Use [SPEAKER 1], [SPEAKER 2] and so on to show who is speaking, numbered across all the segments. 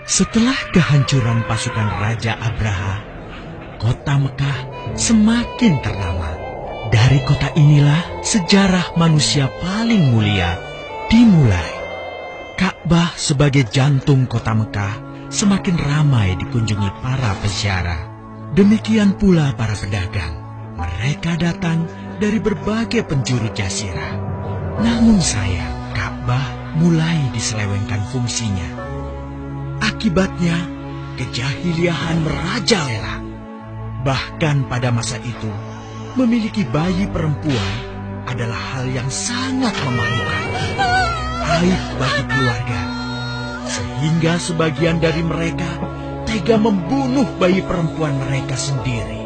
[SPEAKER 1] Setelah kehancuran pasukan Raja Abraha, kota Mekah semakin ternama. Dari kota inilah sejarah manusia paling mulia dimulai. Ka'bah sebagai jantung kota Mekah semakin ramai dikunjungi para peziarah. Demikian pula para pedagang. Mereka datang dari berbagai penjuru jazirah. Namun sayang, Ka'bah mulai diselewengkan fungsinya. Akibatnya, kejahiliahan merajalela. Bahkan pada masa itu, memiliki bayi perempuan adalah hal yang sangat memalukan. Aib bagi keluarga. Sehingga sebagian dari mereka tega membunuh bayi perempuan mereka sendiri.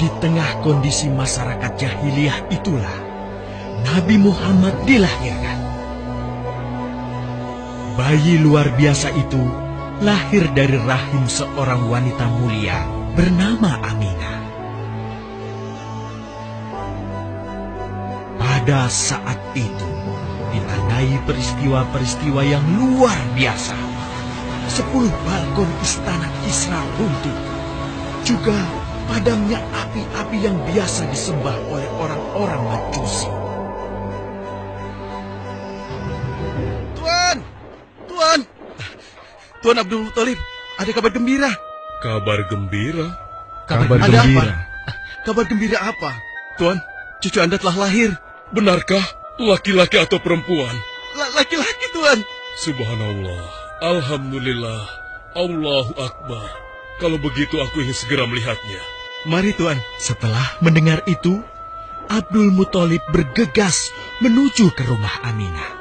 [SPEAKER 1] Di tengah kondisi masyarakat jahiliyah itulah Nabi Muhammad dilahirkan. Bayi luar biasa itu lahir dari rahim seorang wanita mulia bernama Aminah. Pada saat itu ditandai peristiwa-peristiwa yang luar biasa. 10 balkon istana Kisra runtuh. Juga padamnya api-api yang biasa disembah oleh orang-orang Majusi.
[SPEAKER 2] Tuan Abdul Muthalib, ada kabar gembira.
[SPEAKER 3] Kabar gembira?
[SPEAKER 2] Kabar gembira? Kabar gembira apa? Tuan, cucu Anda telah lahir.
[SPEAKER 3] Benarkah? Laki-laki atau perempuan?
[SPEAKER 2] Laki-laki, Tuan.
[SPEAKER 3] Subhanallah, Alhamdulillah, Allahu Akbar. Kalau begitu aku ingin segera melihatnya.
[SPEAKER 2] Mari, Tuan.
[SPEAKER 1] Setelah mendengar itu, Abdul Muthalib bergegas menuju ke rumah Aminah.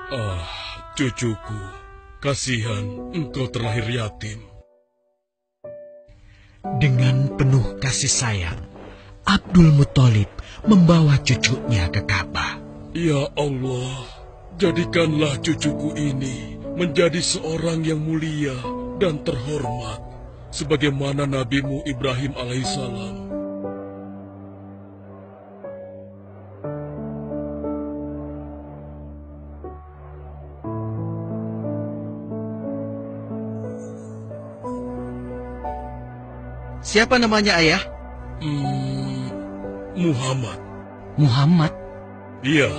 [SPEAKER 3] Ah, cucuku, kasihan engkau terlahir yatim.
[SPEAKER 1] Dengan penuh kasih sayang, Abdul Muthalib membawa cucunya ke Ka'bah.
[SPEAKER 3] Ya Allah, jadikanlah cucuku ini menjadi seorang yang mulia dan terhormat, sebagaimana Nabimu Ibrahim alaihissalam.
[SPEAKER 2] Siapa namanya, Ayah?
[SPEAKER 3] Muhammad.
[SPEAKER 1] Muhammad?
[SPEAKER 3] Iya,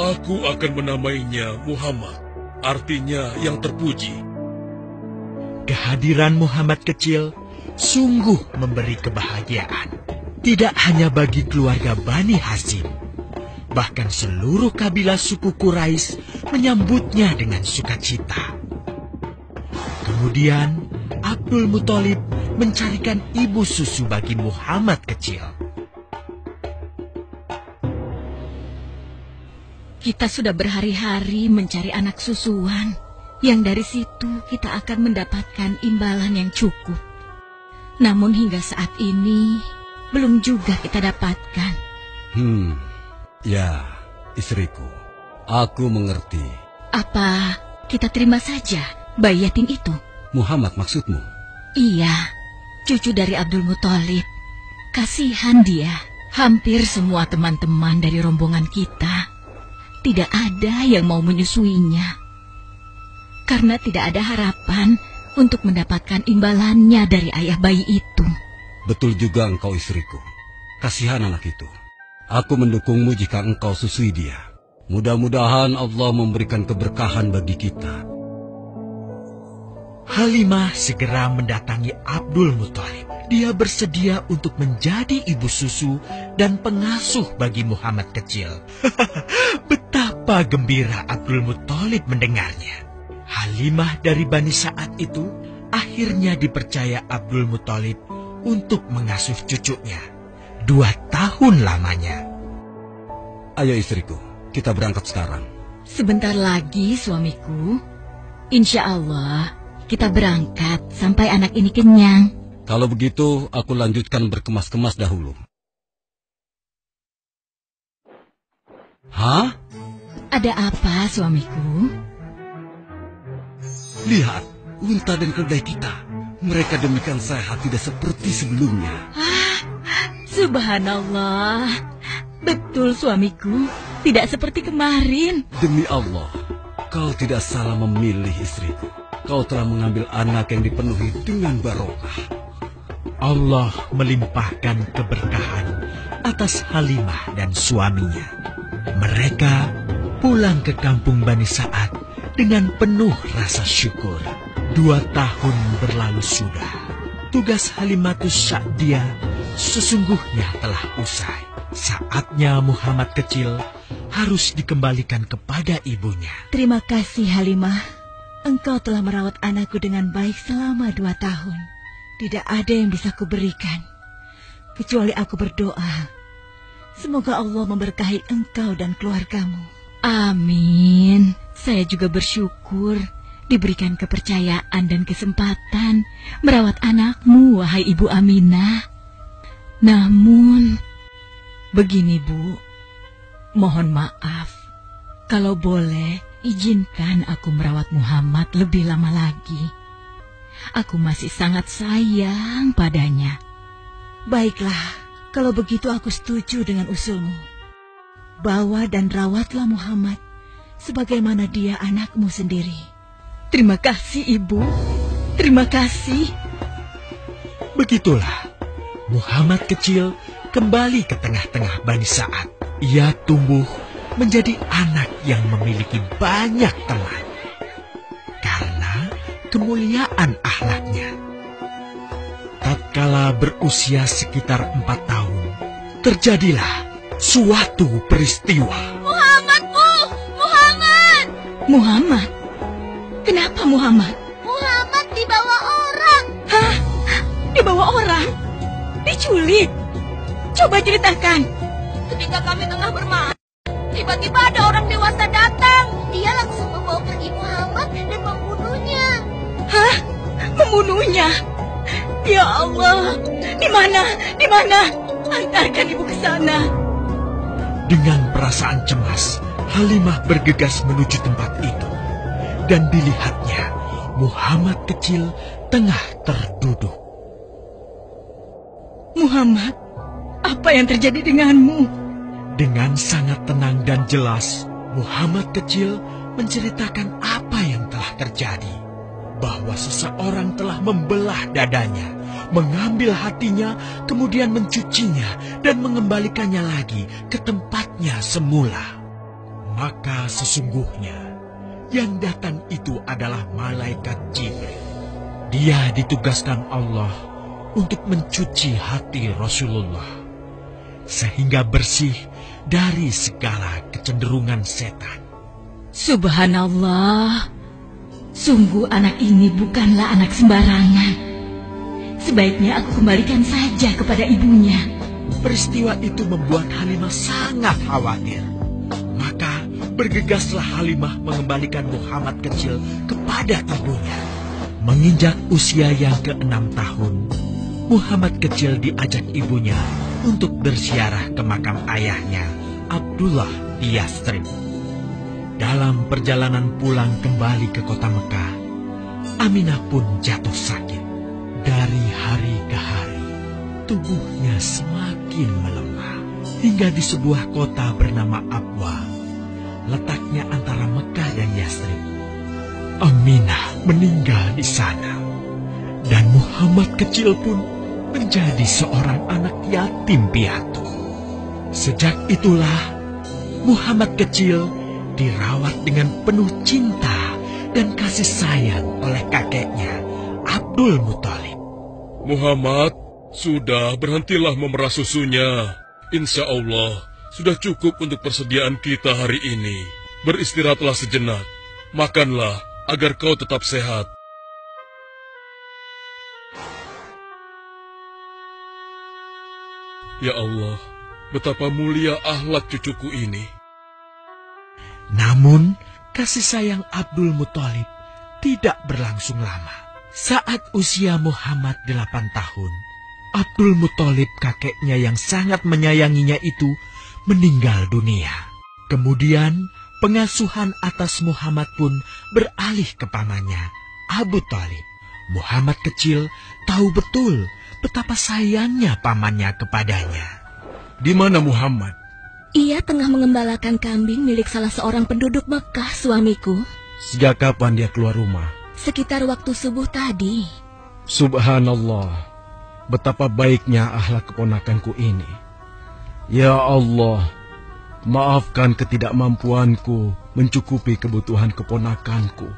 [SPEAKER 3] aku akan menamainya Muhammad. Artinya yang terpuji.
[SPEAKER 1] Kehadiran Muhammad kecil sungguh memberi kebahagiaan. Tidak hanya bagi keluarga Bani Hashim. Bahkan seluruh kabilah suku Quraisy menyambutnya dengan sukacita. Kemudian Abdul Muthalib mencarikan ibu susu bagi Muhammad kecil.
[SPEAKER 4] Kita sudah berhari-hari mencari anak susuan, yang dari situ kita akan mendapatkan imbalan yang cukup. Namun hingga saat ini, belum juga kita dapatkan.
[SPEAKER 5] Ya, istriku, aku mengerti.
[SPEAKER 4] Apa kita terima saja bayi yatim itu?
[SPEAKER 5] Muhammad maksudmu?
[SPEAKER 4] Iya, cucu dari Abdul Muthalib. Kasihan dia. Hampir semua teman-teman dari rombongan kita tidak ada yang mau menyusuinya. Karena tidak ada harapan untuk mendapatkan imbalannya dari ayah bayi itu.
[SPEAKER 5] Betul juga engkau, istriku. Kasihan anak itu. Aku mendukungmu jika engkau susui dia. Mudah-mudahan Allah memberikan keberkahan bagi kita.
[SPEAKER 1] Halimah segera mendatangi Abdul Muthalib. Dia bersedia untuk menjadi ibu susu dan pengasuh bagi Muhammad kecil. Betapa gembira Abdul Muthalib mendengarnya. Halimah dari Bani Sa'ad itu akhirnya dipercaya Abdul Muthalib untuk mengasuh cucunya 2 tahun lamanya.
[SPEAKER 5] Ayo istriku, kita berangkat sekarang.
[SPEAKER 4] Sebentar lagi suamiku. Insya Allah kita berangkat sampai anak ini kenyang.
[SPEAKER 5] Kalau begitu, aku lanjutkan berkemas-kemas dahulu. Hah?
[SPEAKER 4] Ada apa, suamiku?
[SPEAKER 5] Lihat, unta dan keledai kita. Mereka demikian sehat, tidak seperti sebelumnya.
[SPEAKER 4] Subhanallah. Betul, suamiku. Tidak seperti kemarin.
[SPEAKER 5] Demi Allah, kau tidak salah memilih istriku. Kau telah mengambil anak yang dipenuhi dengan barokah.
[SPEAKER 1] Allah melimpahkan keberkahan atas Halimah dan suaminya. Mereka pulang ke kampung Bani Sa'ad dengan penuh rasa syukur. 2 tahun berlalu sudah. Tugas Halimatus Sa'diyah sesungguhnya telah usai. Saatnya Muhammad kecil harus dikembalikan kepada ibunya.
[SPEAKER 6] Terima kasih Halimah. Engkau telah merawat anakku dengan baik selama 2 tahun. Tidak ada yang bisa kuberikan, kecuali aku berdoa. Semoga Allah memberkahi engkau dan keluargamu.
[SPEAKER 4] Amin. Saya juga bersyukur diberikan kepercayaan dan kesempatan merawat anakmu, wahai Ibu Aminah. Namun, begini Bu, mohon maaf. Kalau boleh, izinkan aku merawat Muhammad lebih lama lagi. Aku masih sangat sayang padanya.
[SPEAKER 6] Baiklah, kalau begitu aku setuju dengan usulmu. Bawa dan rawatlah Muhammad sebagaimana dia anakmu sendiri.
[SPEAKER 4] Terima kasih, Ibu. Terima kasih.
[SPEAKER 1] Begitulah, Muhammad kecil kembali ke tengah-tengah Bani Sa'ad. Ia tumbuh menjadi anak yang memiliki banyak teman karena kemuliaan akhlaknya. Tatkala berusia sekitar 4 tahun, terjadilah suatu peristiwa.
[SPEAKER 7] Muhammad, Bu! Muhammad!
[SPEAKER 4] Muhammad? Kenapa Muhammad?
[SPEAKER 7] Muhammad dibawa orang.
[SPEAKER 4] Hah? Dibawa orang? Diculik? Coba ceritakan.
[SPEAKER 7] Ketika kami tengah bermain, tiba-tiba ada orang dewasa datang. Dia langsung membawa pergi Muhammad dan membunuhnya.
[SPEAKER 4] Hah? Membunuhnya? Ya Allah, di mana? Di mana? Antarkan ibu ke sana.
[SPEAKER 1] Dengan perasaan cemas, Halimah bergegas menuju tempat itu. Dan dilihatnya, Muhammad kecil tengah terduduk.
[SPEAKER 4] Muhammad, apa yang terjadi denganmu?
[SPEAKER 1] Dengan sangat tenang dan jelas, Muhammad kecil menceritakan apa yang telah terjadi. Bahwa seseorang telah membelah dadanya, mengambil hatinya, kemudian mencucinya dan mengembalikannya lagi ke tempatnya semula. Maka sesungguhnya yang datang itu adalah malaikat Jibril. Dia ditugaskan Allah untuk mencuci hati Rasulullah sehingga bersih dari segala kecenderungan setan.
[SPEAKER 4] Subhanallah. Sungguh anak ini bukanlah anak sembarangan. Sebaiknya aku kembalikan saja kepada ibunya.
[SPEAKER 1] Peristiwa itu membuat Halimah sangat khawatir. Maka bergegaslah Halimah mengembalikan Muhammad kecil kepada ibunya. Menginjak usia yang ke-6 tahun, Muhammad kecil diajak ibunya untuk berziarah ke makam ayahnya, Abdullah di Yathrib. Dalam perjalanan pulang kembali ke kota Mekah, Aminah pun jatuh sakit. Dari hari ke hari, tubuhnya semakin melemah. Hingga di sebuah kota bernama Abwa, letaknya antara Mekah dan Yathrib, Aminah meninggal di sana. Dan Muhammad kecil pun menjadi seorang anak yatim piatu. Sejak itulah, Muhammad kecil dirawat dengan penuh cinta dan kasih sayang oleh kakeknya, Abdul Muthalib.
[SPEAKER 3] Muhammad, sudah berhentilah memerah susunya. Insya Allah, sudah cukup untuk persediaan kita hari ini. Beristirahatlah sejenak. Makanlah agar kau tetap sehat. Ya Allah, betapa mulia akhlak cucuku ini.
[SPEAKER 1] Namun, kasih sayang Abdul Muthalib tidak berlangsung lama. Saat usia Muhammad 8 tahun, Abdul Muthalib kakeknya yang sangat menyayanginya itu meninggal dunia. Kemudian, pengasuhan atas Muhammad pun beralih ke pamannya, Abu Thalib. Muhammad kecil tahu betul betapa sayangnya pamannya kepadanya.
[SPEAKER 2] Di mana Muhammad?
[SPEAKER 7] Ia tengah mengembalakan kambing milik salah seorang penduduk Mekah, suamiku.
[SPEAKER 5] Sejak kapan dia keluar rumah?
[SPEAKER 7] Sekitar waktu subuh tadi.
[SPEAKER 5] Subhanallah, betapa baiknya akhlak keponakanku ini. Ya Allah, maafkan ketidakmampuanku mencukupi kebutuhan keponakanku.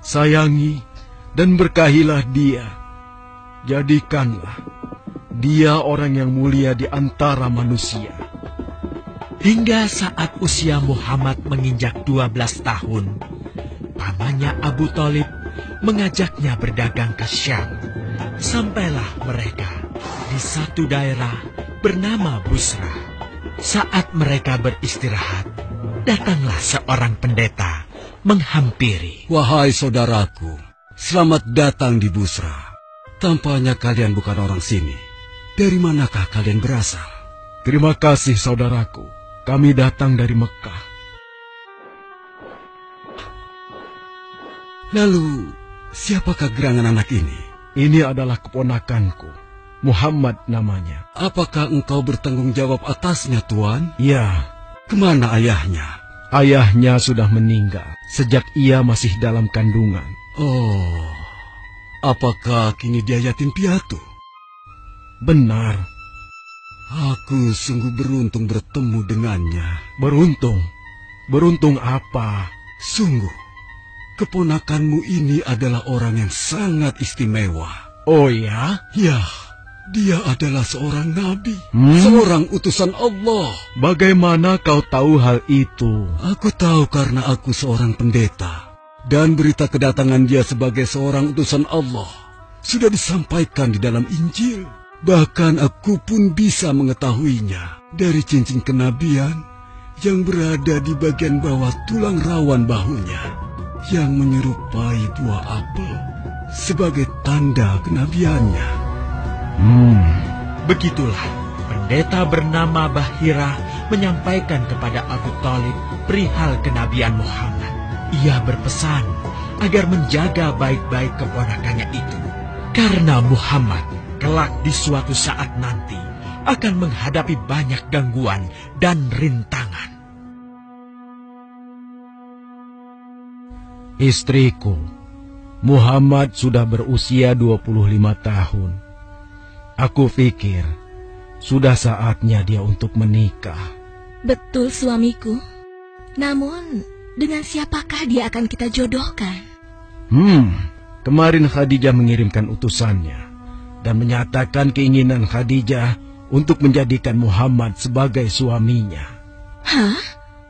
[SPEAKER 5] Sayangi dan berkahilah dia. Jadikanlah dia orang yang mulia di antara manusia.
[SPEAKER 1] Hingga saat usia Muhammad menginjak 12 tahun, pamannya Abu Thalib mengajaknya berdagang ke Syam. Sampailah mereka di satu daerah bernama Busra. Saat mereka beristirahat, datanglah seorang pendeta menghampiri.
[SPEAKER 5] Wahai saudaraku, selamat datang di Busra. Tampaknya kalian bukan orang sini. Dari manakah kalian berasal?
[SPEAKER 8] Terima kasih saudaraku. Kami datang dari Mekah.
[SPEAKER 5] Lalu, siapakah gerangan anak ini?
[SPEAKER 8] Ini adalah keponakanku. Muhammad namanya.
[SPEAKER 5] Apakah engkau bertanggung jawab atasnya, Tuan?
[SPEAKER 8] Ya.
[SPEAKER 5] Kemana ayahnya?
[SPEAKER 8] Ayahnya sudah meninggal sejak ia masih dalam kandungan.
[SPEAKER 5] Oh, apakah kini dia yatim piatu?
[SPEAKER 8] Benar.
[SPEAKER 5] Aku sungguh beruntung bertemu dengannya.
[SPEAKER 8] Beruntung? Beruntung apa?
[SPEAKER 5] Sungguh, keponakanmu ini adalah orang yang sangat istimewa.
[SPEAKER 8] Oh ya?
[SPEAKER 5] Ya, dia adalah seorang nabi, seorang utusan Allah.
[SPEAKER 8] Bagaimana kau tahu hal itu?
[SPEAKER 5] Aku tahu karena aku seorang pendeta. Dan berita kedatangan dia sebagai seorang utusan Allah sudah disampaikan di dalam Injil. Bahkan aku pun bisa mengetahuinya dari cincin kenabian yang berada di bagian bawah tulang rawan bahunya yang menyerupai buah apel sebagai tanda kenabiannya.
[SPEAKER 1] Begitulah pendeta bernama Bahira menyampaikan kepada Abu Thalib perihal kenabian Muhammad. Ia berpesan agar menjaga baik-baik keponakannya itu, karena Muhammad kelak di suatu saat nanti akan menghadapi banyak gangguan dan rintangan.
[SPEAKER 8] Istriku, Muhammad sudah berusia 25 tahun. Aku pikir sudah saatnya dia untuk menikah.
[SPEAKER 7] Betul, suamiku. Namun, dengan siapakah dia akan kita jodohkan?
[SPEAKER 8] Kemarin Khadijah mengirimkan utusannya dan menyatakan keinginan Khadijah untuk menjadikan Muhammad sebagai suaminya.
[SPEAKER 7] Hah?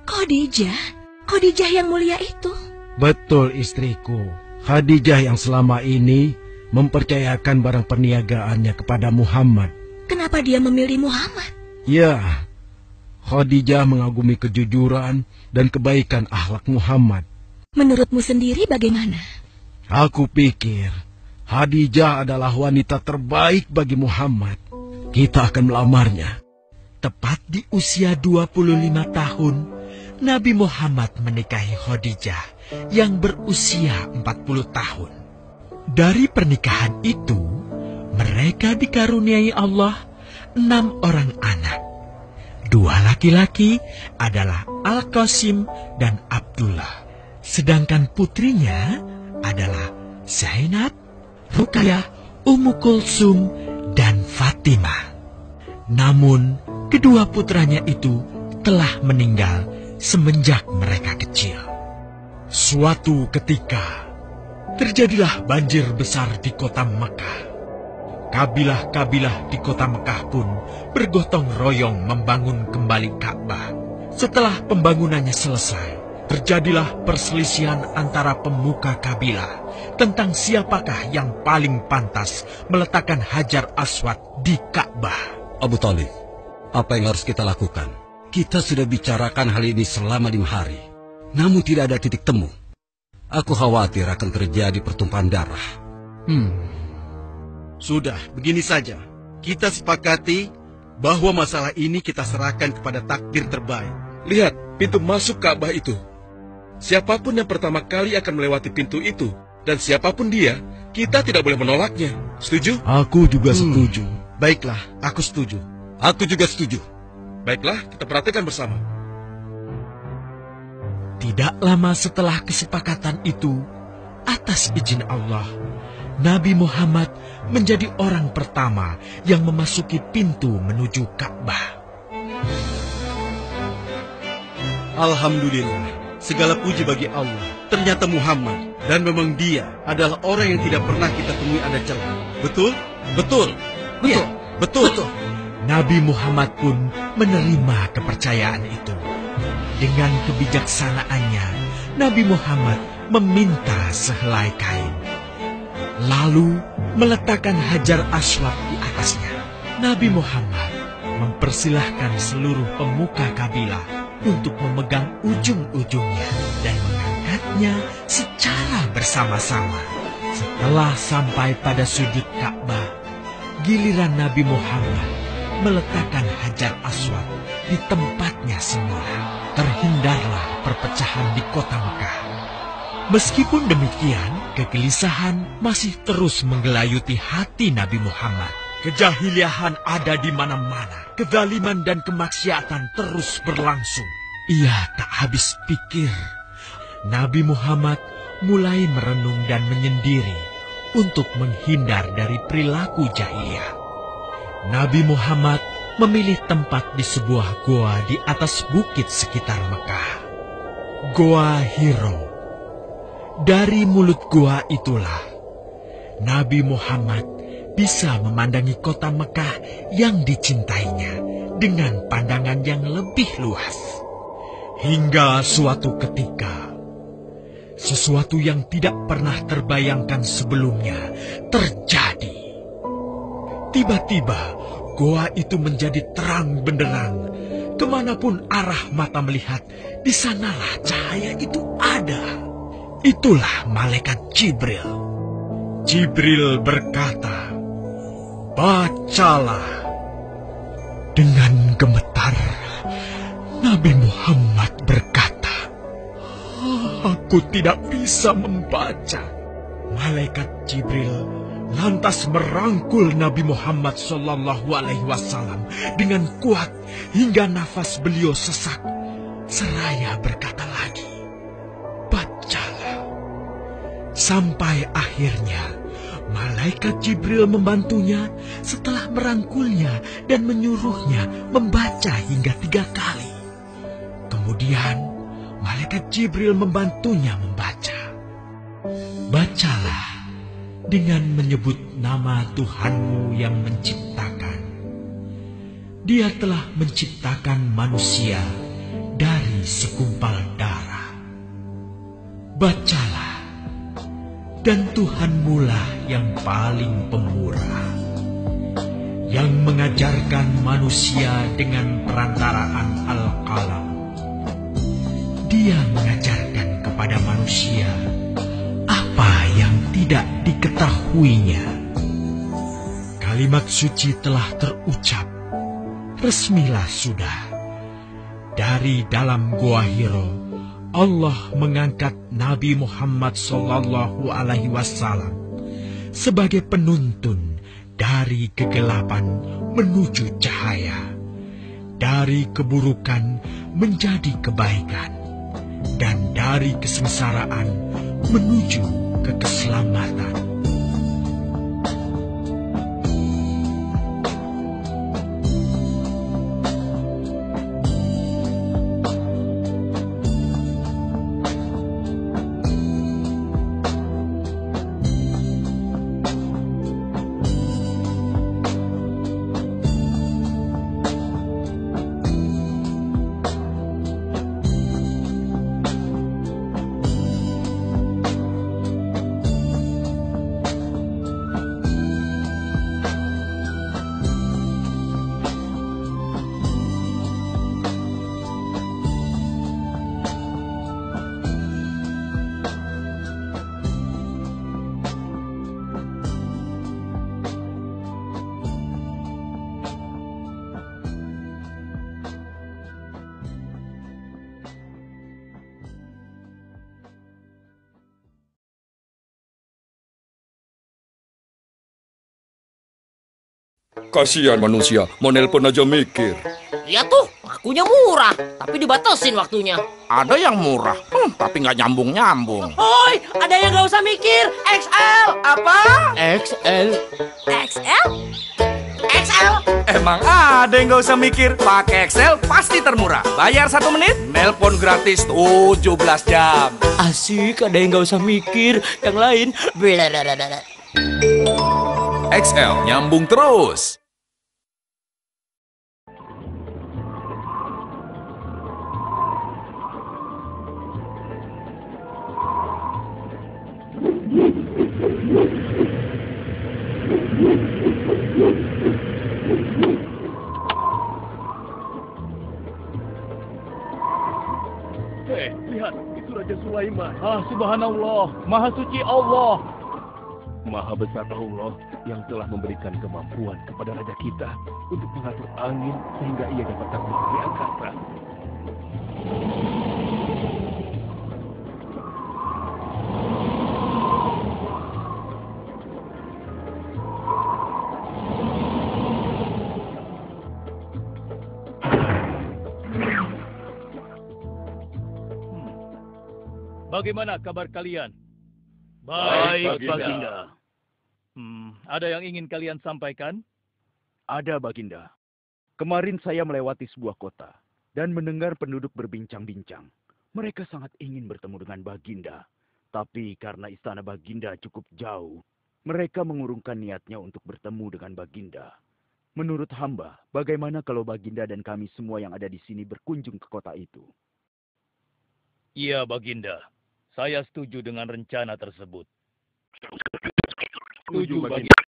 [SPEAKER 7] Khadijah? Khadijah yang mulia itu?
[SPEAKER 8] Betul, istriku. Khadijah yang selama ini mempercayakan barang perniagaannya kepada Muhammad.
[SPEAKER 7] Kenapa dia memilih Muhammad?
[SPEAKER 8] Ya, Khadijah mengagumi kejujuran dan kebaikan akhlak Muhammad.
[SPEAKER 7] Menurutmu sendiri bagaimana?
[SPEAKER 8] Aku pikir Khadijah adalah wanita terbaik bagi Muhammad. Kita akan melamarnya.
[SPEAKER 1] Tepat di usia 25 tahun, Nabi Muhammad menikahi Khadijah yang berusia 40 tahun. Dari pernikahan itu, mereka dikaruniai Allah 6 orang anak. 2 laki-laki adalah Al-Qasim dan Abdullah. Sedangkan putrinya adalah Zainab, Ruqayyah, Ummu Kulsum, dan Fatimah. Namun, kedua putranya itu telah meninggal semenjak mereka kecil. Suatu ketika, terjadilah banjir besar di kota Mekah. Kabilah-kabilah di kota Mekah pun bergotong royong membangun kembali Ka'bah. Setelah pembangunannya selesai, terjadilah perselisihan antara pemuka kabilah tentang siapakah yang paling pantas meletakkan Hajar Aswad di Ka'bah.
[SPEAKER 5] Abu Thalib, apa yang harus kita lakukan? Kita sudah bicarakan hal ini selama 5 hari, namun tidak ada titik temu. Aku khawatir akan terjadi pertumpahan darah.
[SPEAKER 2] Sudah, begini saja. Kita sepakati bahwa masalah ini kita serahkan kepada takdir terbaik.
[SPEAKER 3] Lihat, pintu masuk Ka'bah itu. Siapapun yang pertama kali akan melewati pintu itu, dan siapapun dia, kita tidak boleh menolaknya. Setuju?
[SPEAKER 8] Aku juga setuju.
[SPEAKER 2] Baiklah, aku setuju.
[SPEAKER 5] Aku juga setuju.
[SPEAKER 3] Baiklah, kita perhatikan bersama.
[SPEAKER 1] Tidak lama setelah kesepakatan itu, atas izin Allah, Nabi Muhammad menjadi orang pertama yang memasuki pintu menuju Ka'bah.
[SPEAKER 2] Alhamdulillah, segala puji bagi Allah. Ternyata Muhammad, dan memang dia adalah orang yang tidak pernah kita temui ada celah. Betul?
[SPEAKER 3] Betul.
[SPEAKER 2] Iya, betul.
[SPEAKER 1] Nabi Muhammad pun menerima kepercayaan itu. Dengan kebijaksanaannya, Nabi Muhammad meminta sehelai kain, lalu meletakkan Hajar Aswad di atasnya. Nabi Muhammad mempersilahkan seluruh pemuka kabilah untuk memegang ujung-ujungnya dan mengangkatnya secara bersama-sama. Setelah sampai pada sudut Ka'bah, giliran Nabi Muhammad meletakkan Hajar Aswad di tempatnya semula. Terhindarlah perpecahan di kota Mekah. Meskipun demikian, kegelisahan masih terus menggelayuti hati Nabi Muhammad. Kejahiliahan ada di mana-mana. Kezaliman dan kemaksiatan terus berlangsung. Ia tak habis pikir. Nabi Muhammad mulai merenung dan menyendiri untuk menghindar dari perilaku jahiliyah. Nabi Muhammad memilih tempat di sebuah goa di atas bukit sekitar Mekah. Goa Hiro. Dari mulut goa itulah Nabi Muhammad bisa memandangi kota Mekah yang dicintainya dengan pandangan yang lebih luas. Hingga suatu ketika, sesuatu yang tidak pernah terbayangkan sebelumnya terjadi. Tiba-tiba, goa itu menjadi terang benderang. Kemanapun arah mata melihat, di sanalah cahaya itu ada. Itulah malaikat Jibril. Jibril berkata, "Bacalah." Dengan gemetar, Nabi Muhammad berkata, "Aku tidak bisa membaca." Malaikat Jibril lantas merangkul Nabi Muhammad SAW dengan kuat hingga nafas beliau sesak. Seraya berkata lagi, "Bacalah." Sampai akhirnya malaikat Jibril membantunya setelah merangkulnya dan menyuruhnya membaca hingga 3 kali. Kemudian malaikat Jibril membantunya membaca. "Bacalah dengan menyebut nama Tuhanmu yang menciptakan. Dia telah menciptakan manusia dari segumpal darah. Bacalah, dan Tuhanmulah yang paling pemurah, yang mengajarkan manusia dengan perantaraan Al-Qalam. Dia mengajarkan kepada manusia apa yang tidak diketahuinya." Kalimat suci telah terucap. Resmilah sudah. Dari dalam Goa Hiro, Allah mengangkat Nabi Muhammad SAW sebagai penuntun dari kegelapan menuju cahaya, dari keburukan menjadi kebaikan, dan dari kesengsaraan menuju ke keselamatan.
[SPEAKER 9] Kasihan manusia, mau nelpon aja mikir.
[SPEAKER 10] Ya tuh, akunya murah, tapi dibatasin waktunya.
[SPEAKER 11] Ada yang murah, tapi nggak nyambung-nyambung.
[SPEAKER 10] Hoi, ada yang nggak usah mikir. XL. Apa? XL.
[SPEAKER 7] XL?
[SPEAKER 10] XL.
[SPEAKER 11] Emang ada yang nggak usah mikir. Pakai Excel pasti termurah. Bayar 1 menit, nelpon gratis 17 jam.
[SPEAKER 10] Asik, ada yang nggak usah mikir. Yang lain, blablabla.
[SPEAKER 11] XL nyambung terus.
[SPEAKER 12] Lihat, itu Raja Sulaiman. Subhanallah, Maha Suci Allah. Maha besar Allah yang telah memberikan kemampuan kepada Raja kita untuk mengatur angin sehingga ia dapat terbang di angkasa. Bagaimana kabar kalian? Baik, Baginda. Ada yang ingin kalian sampaikan? Ada, Baginda. Kemarin saya melewati sebuah kota dan mendengar penduduk berbincang-bincang. Mereka sangat ingin bertemu dengan Baginda. Tapi karena istana Baginda cukup jauh, mereka mengurungkan niatnya untuk bertemu dengan Baginda. Menurut hamba, bagaimana kalau Baginda dan kami semua yang ada di sini berkunjung ke kota itu? Iya, Baginda. Saya setuju dengan rencana tersebut. Setuju, Baginda.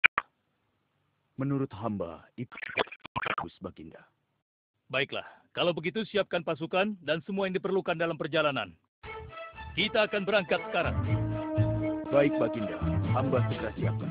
[SPEAKER 12] Menurut hamba, itu bagus, Baginda. Baiklah, kalau begitu siapkan pasukan dan semua yang diperlukan dalam perjalanan. Kita akan berangkat sekarang. Baik, Baginda. Hamba segera siapkan.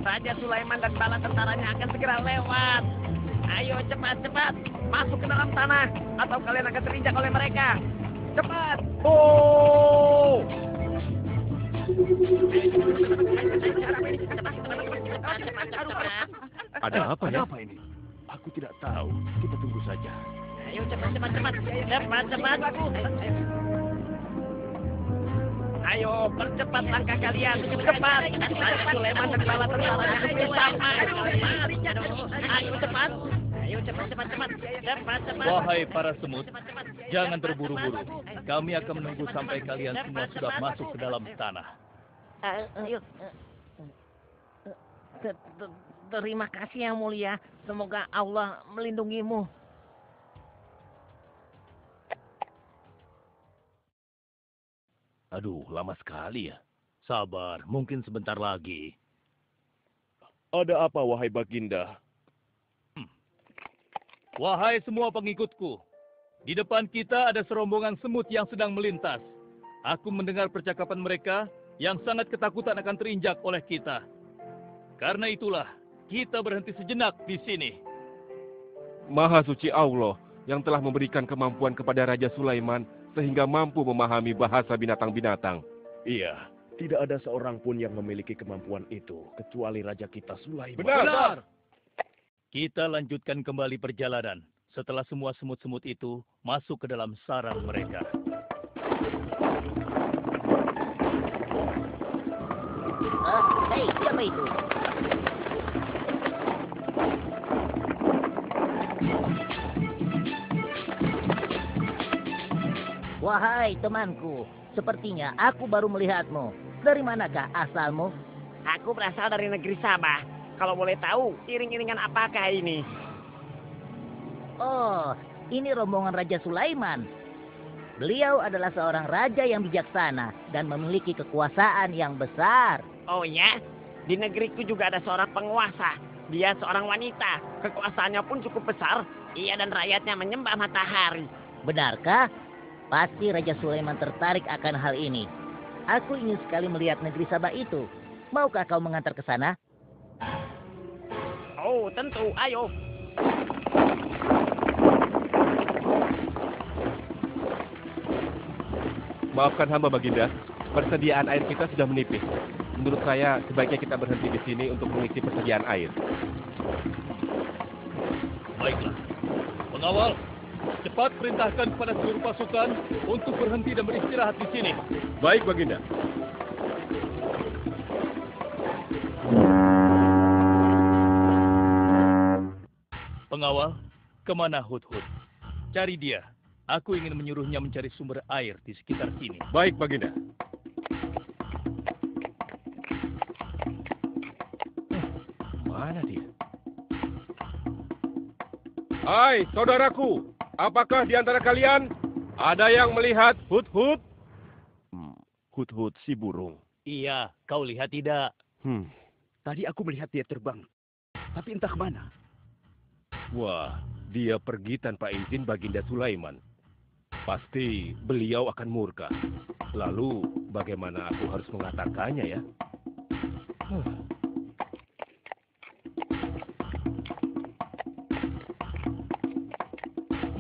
[SPEAKER 10] Raja Sulaiman dan bala tentaranya akan segera lewat. Ayo cepat-cepat masuk ke dalam tanah atau kalian akan terinjak oleh mereka. Cepat! Oh!
[SPEAKER 12] Ada apa ya? Apa ini? Aku tidak tahu. Kita tunggu saja.
[SPEAKER 10] Ayo cepat-cepat. Cepat-cepat. Ayo, percepat langkah kalian. Cepat. Sulaiman dan bala tentaranya bersama. Ayo, cepat. Ayo, cepat. Cepat.
[SPEAKER 12] Wahai para semut, jangan terburu-buru. Kami akan menunggu sampai kalian semua sudah masuk ke dalam tanah.
[SPEAKER 10] Terima kasih yang mulia. Semoga Allah melindungimu.
[SPEAKER 12] Aduh, lama sekali ya. Sabar, mungkin sebentar lagi. Ada apa, wahai Baginda? Wahai semua pengikutku, di depan kita ada serombongan semut yang sedang melintas. Aku mendengar percakapan mereka yang sangat ketakutan akan terinjak oleh kita. Karena itulah, kita berhenti sejenak di sini.
[SPEAKER 13] Maha suci Allah yang telah memberikan kemampuan kepada Raja Sulaiman sehingga mampu memahami bahasa binatang-binatang.
[SPEAKER 12] Iya, tidak ada seorang pun yang memiliki kemampuan itu, kecuali Raja kita Sulaiman.
[SPEAKER 13] Benar.
[SPEAKER 12] Kita lanjutkan kembali perjalanan, setelah semua semut-semut itu masuk ke dalam sarang mereka.
[SPEAKER 10] Hei, siapa itu? Wahai temanku, sepertinya aku baru melihatmu. Dari manakah asalmu? Aku berasal dari negeri Sabah. Kalau boleh tahu, iring-iringan apakah ini? Oh, ini rombongan Raja Sulaiman. Beliau adalah seorang raja yang bijaksana dan memiliki kekuasaan yang besar. Oh ya? Di negeriku juga ada seorang penguasa. Dia seorang wanita. Kekuasaannya pun cukup besar. Ia dan rakyatnya menyembah matahari.
[SPEAKER 14] Benarkah? Pasti Raja Sulaiman tertarik akan hal ini. Aku ingin sekali melihat negeri Sabah itu. Maukah kau mengantar ke sana?
[SPEAKER 10] Oh, tentu. Ayo.
[SPEAKER 13] Maafkan hamba, Baginda. Persediaan air kita sudah menipis. Menurut saya, sebaiknya kita berhenti di sini untuk mengisi persediaan air.
[SPEAKER 12] Baiklah. Pengawal, cepat perintahkan kepada seluruh pasukan untuk berhenti dan beristirahat di sini.
[SPEAKER 13] Baik, Baginda.
[SPEAKER 12] Pengawal, kemana Hudhud? Cari dia. Aku ingin menyuruhnya mencari sumber air di sekitar sini.
[SPEAKER 13] Baik, Baginda. Mana dia? Hai, saudaraku. Apakah di antara kalian ada yang melihat Hudhud?
[SPEAKER 15] Hudhud si burung.
[SPEAKER 12] Iya, kau lihat tidak?
[SPEAKER 15] Tadi aku melihat dia terbang. Tapi entah kemana.
[SPEAKER 13] Wah, dia pergi tanpa izin Baginda Sulaiman. Pasti beliau akan murka. Lalu, bagaimana aku harus mengatakannya ya?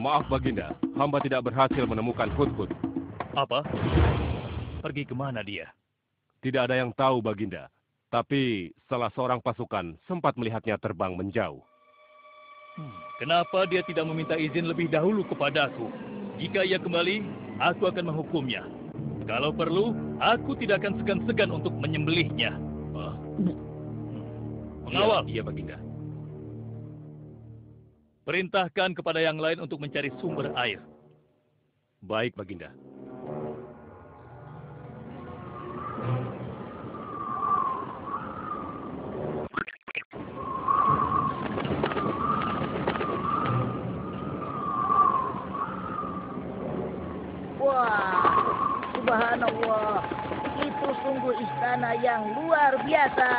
[SPEAKER 13] Maaf Baginda, hamba tidak berhasil menemukan Hudhud.
[SPEAKER 12] Apa? Pergi kemana dia?
[SPEAKER 13] Tidak ada yang tahu Baginda. Tapi salah seorang pasukan sempat melihatnya terbang menjauh.
[SPEAKER 12] Kenapa dia tidak meminta izin lebih dahulu kepadaku? Jika ia kembali, aku akan menghukumnya. Kalau perlu, aku tidak akan segan-segan untuk menyembelihnya. Pengawal.
[SPEAKER 13] Iya, Baginda.
[SPEAKER 12] Perintahkan kepada yang lain untuk mencari sumber air.
[SPEAKER 13] Baik, Baginda.
[SPEAKER 14] Wah, subhanallah. Itu sungguh istana yang luar biasa.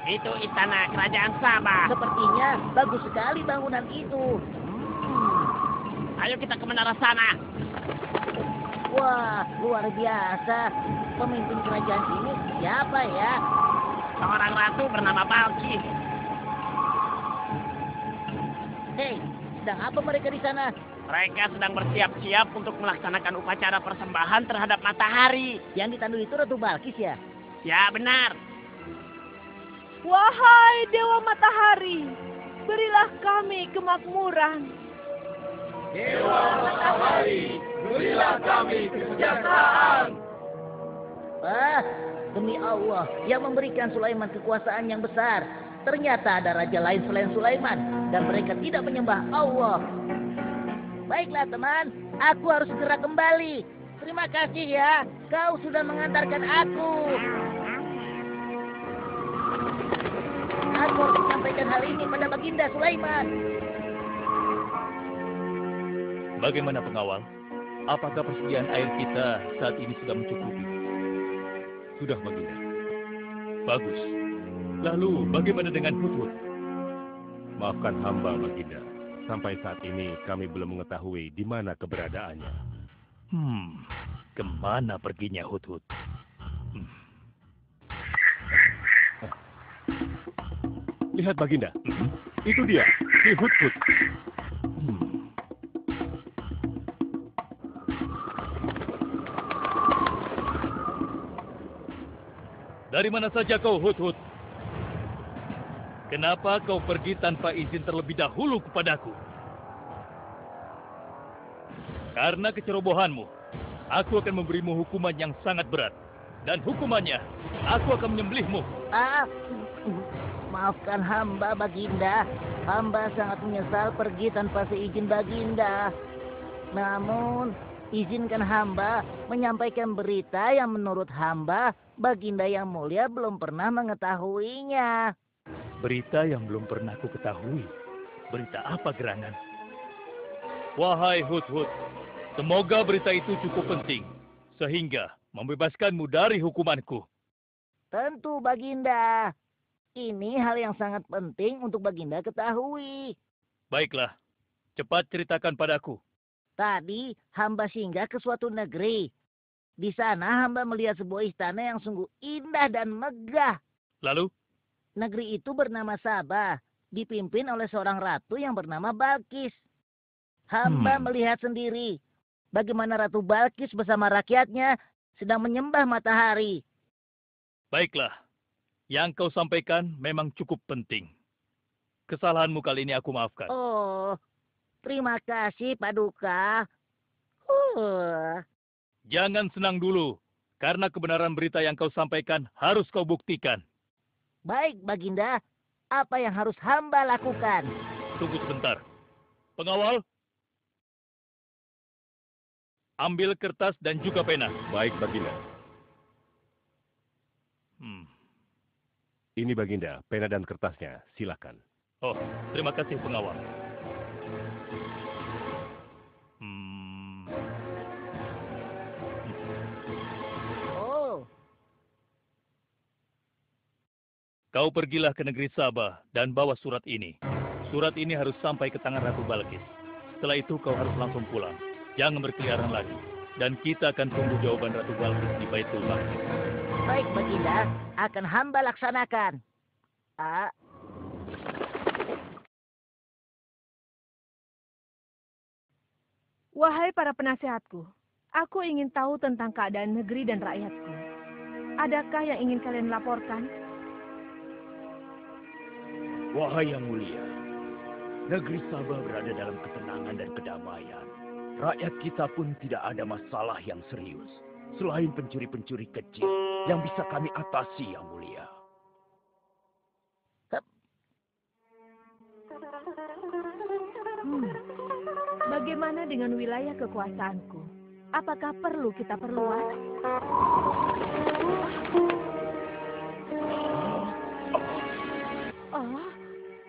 [SPEAKER 10] Itu istana kerajaan Sabah.
[SPEAKER 14] Sepertinya bagus sekali bangunan itu.
[SPEAKER 10] Ayo kita ke menara sana.
[SPEAKER 14] Wah, luar biasa. Pemimpin kerajaan ini siapa ya?
[SPEAKER 10] Seorang ratu bernama Balkis.
[SPEAKER 14] Hei, sedang apa mereka di sana?
[SPEAKER 10] Mereka sedang bersiap-siap untuk melaksanakan upacara persembahan terhadap matahari.
[SPEAKER 14] Yang ditandui itu Ratu Balkis ya?
[SPEAKER 10] Ya, benar.
[SPEAKER 16] Wahai Dewa Matahari, berilah kami kemakmuran.
[SPEAKER 17] Dewa Matahari, berilah kami kesejahteraan.
[SPEAKER 14] Demi Allah, yang memberikan Sulaiman kekuasaan yang besar. Ternyata ada raja lain selain Sulaiman, dan mereka tidak menyembah Allah. Baiklah teman, aku harus segera kembali. Terima kasih ya, kau sudah mengantarkan aku. Aku harus menyampaikan hal ini pada Baginda Sulaiman.
[SPEAKER 12] Bagaimana pengawal? Apakah persediaan air kita saat ini sudah mencukupi?
[SPEAKER 13] Sudah, Baginda.
[SPEAKER 12] Bagus. Lalu bagaimana dengan Hudhud?
[SPEAKER 13] Maafkan hamba, Baginda. Sampai saat ini kami belum mengetahui di mana keberadaannya.
[SPEAKER 12] Kemana perginya Hudhud?
[SPEAKER 13] Lihat Baginda, itu dia, si Hudhud.
[SPEAKER 12] Dari mana saja kau Hudhud? Kenapa kau pergi tanpa izin terlebih dahulu kepadaku? Karena kecerobohanmu, aku akan memberimu hukuman yang sangat berat. Dan hukumannya, aku akan menyembelihmu.
[SPEAKER 14] Maafkan hamba, Baginda. Hamba sangat menyesal pergi tanpa seizin Baginda. Namun, izinkan hamba menyampaikan berita yang menurut hamba, Baginda yang mulia belum pernah mengetahuinya.
[SPEAKER 12] Berita yang belum pernah aku ketahui. Berita apa gerangan? Wahai Hudhud, semoga berita itu cukup penting, sehingga membebaskanmu dari hukumanku.
[SPEAKER 14] Tentu, Baginda. Ini hal yang sangat penting untuk Baginda ketahui.
[SPEAKER 12] Baiklah, cepat ceritakan padaku.
[SPEAKER 14] Tadi hamba singgah ke suatu negeri. Di sana hamba melihat sebuah istana yang sungguh indah dan megah.
[SPEAKER 12] Lalu?
[SPEAKER 14] Negeri itu bernama Sabah, dipimpin oleh seorang ratu yang bernama Balkis. Hamba melihat sendiri bagaimana Ratu Balkis bersama rakyatnya sedang menyembah matahari.
[SPEAKER 12] Baiklah, yang kau sampaikan memang cukup penting. Kesalahanmu kali ini aku maafkan.
[SPEAKER 14] Oh, terima kasih, Paduka.
[SPEAKER 12] Jangan senang dulu, karena kebenaran berita yang kau sampaikan harus kau buktikan.
[SPEAKER 14] Baik, Baginda. Apa yang harus hamba lakukan?
[SPEAKER 12] Tunggu sebentar. Pengawal, ambil kertas dan juga pena.
[SPEAKER 13] Baik, Baginda. Ini Baginda, pena dan kertasnya. Silakan.
[SPEAKER 12] Oh, terima kasih pengawal. Kau pergilah ke negeri Sabah dan bawa surat ini. Surat ini harus sampai ke tangan Ratu Balkis. Setelah itu kau harus langsung pulang. Jangan berkeliaran lagi. Dan kita akan tunggu jawaban Ratu Balkis di Baitul Maqdis.
[SPEAKER 14] Baik, Baginda. Akan hamba laksanakan.
[SPEAKER 16] Wahai para penasehatku, aku ingin tahu tentang keadaan negeri dan rakyatku. Adakah yang ingin kalian laporkan?
[SPEAKER 12] Wahai yang mulia, negeri Sabah berada dalam ketenangan dan kedamaian. Rakyat kita pun tidak ada masalah yang serius, selain pencuri-pencuri kecil yang bisa kami atasi, yang mulia.
[SPEAKER 16] Bagaimana dengan wilayah kekuasaanku? Apakah perlu kita perluas? Oh,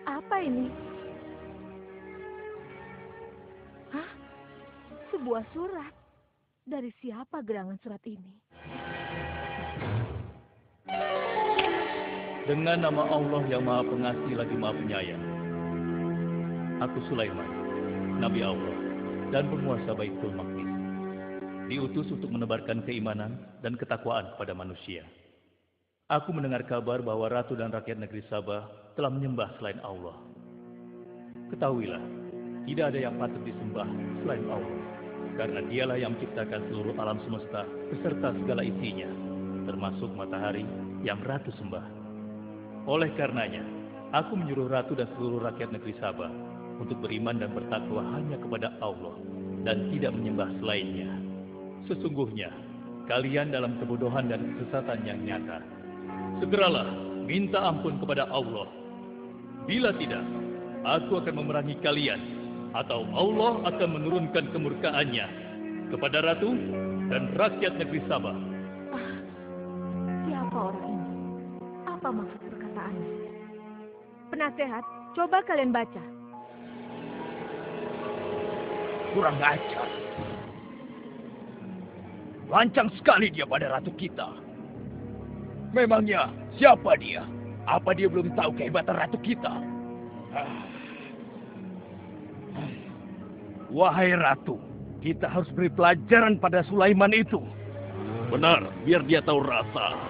[SPEAKER 16] apa ini? Hah? Sebuah surat. Dari siapa gerangan surat ini?
[SPEAKER 12] Dengan nama Allah yang Maha Pengasih lagi Maha Penyayang. Aku Sulaiman, Nabi Allah, dan penguasa Baitul Maqdis. Diutus untuk menebarkan keimanan dan ketakwaan kepada manusia. Aku mendengar kabar bahwa ratu dan rakyat negeri Sabah telah menyembah selain Allah. Ketahuilah, tidak ada yang patut disembah selain Allah. Karena dialah yang menciptakan seluruh alam semesta beserta segala isinya, termasuk matahari yang ratu sembah. Oleh karenanya, aku menyuruh ratu dan seluruh rakyat negeri Sabah untuk beriman dan bertakwa hanya kepada Allah dan tidak menyembah selainnya. Sesungguhnya, kalian dalam kebodohan dan kesesatan yang nyata. Segeralah minta ampun kepada Allah. Bila tidak, aku akan memerangi kalian, atau Allah akan menurunkan kemurkaannya kepada ratu dan rakyat negeri Sabah.
[SPEAKER 16] Siapa orang ini? Apa maksud perkataannya? Penasehat, coba kalian baca.
[SPEAKER 12] Kurang ajar. Lancang sekali dia pada ratu kita. Memangnya siapa dia? Apa dia belum tahu kehebatan ratu kita? Wahai ratu, kita harus beri pelajaran pada Sulaiman itu. Benar, biar dia tahu rasa.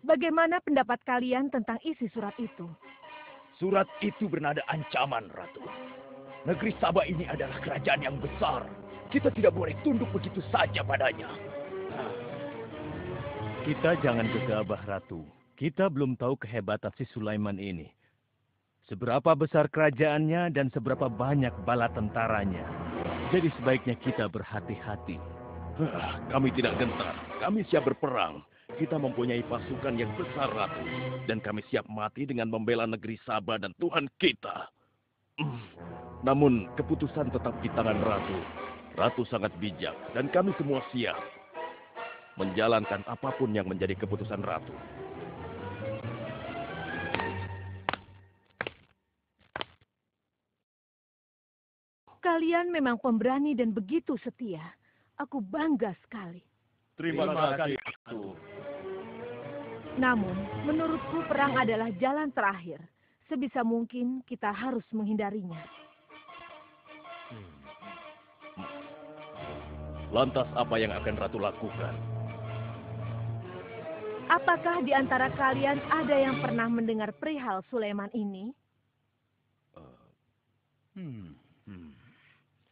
[SPEAKER 16] Bagaimana pendapat kalian tentang isi surat itu?
[SPEAKER 12] Surat itu bernada ancaman, Ratu. Negeri Sabah ini adalah kerajaan yang besar. Kita tidak boleh tunduk begitu saja padanya. Kita jangan gegabah, Ratu. Kita belum tahu kehebatan si Sulaiman ini. Seberapa besar kerajaannya dan seberapa banyak bala tentaranya. Jadi sebaiknya kita berhati-hati.
[SPEAKER 13] Kami tidak gentar. Kami siap berperang. Kita mempunyai pasukan yang besar, Ratu. Dan kami siap mati dengan membela negeri Sabah dan Tuhan kita. Namun, keputusan tetap di tangan Ratu. Ratu sangat bijak, dan kami semua siap menjalankan apapun yang menjadi keputusan Ratu.
[SPEAKER 16] Kalian memang pemberani dan begitu setia. Aku bangga sekali.
[SPEAKER 13] Terima kasih, Ratu.
[SPEAKER 16] Namun, menurutku perang adalah jalan terakhir. Sebisa mungkin kita harus menghindarinya.
[SPEAKER 13] Lantas apa yang akan Ratu lakukan?
[SPEAKER 16] Apakah di antara kalian ada yang pernah mendengar perihal Sulaiman ini?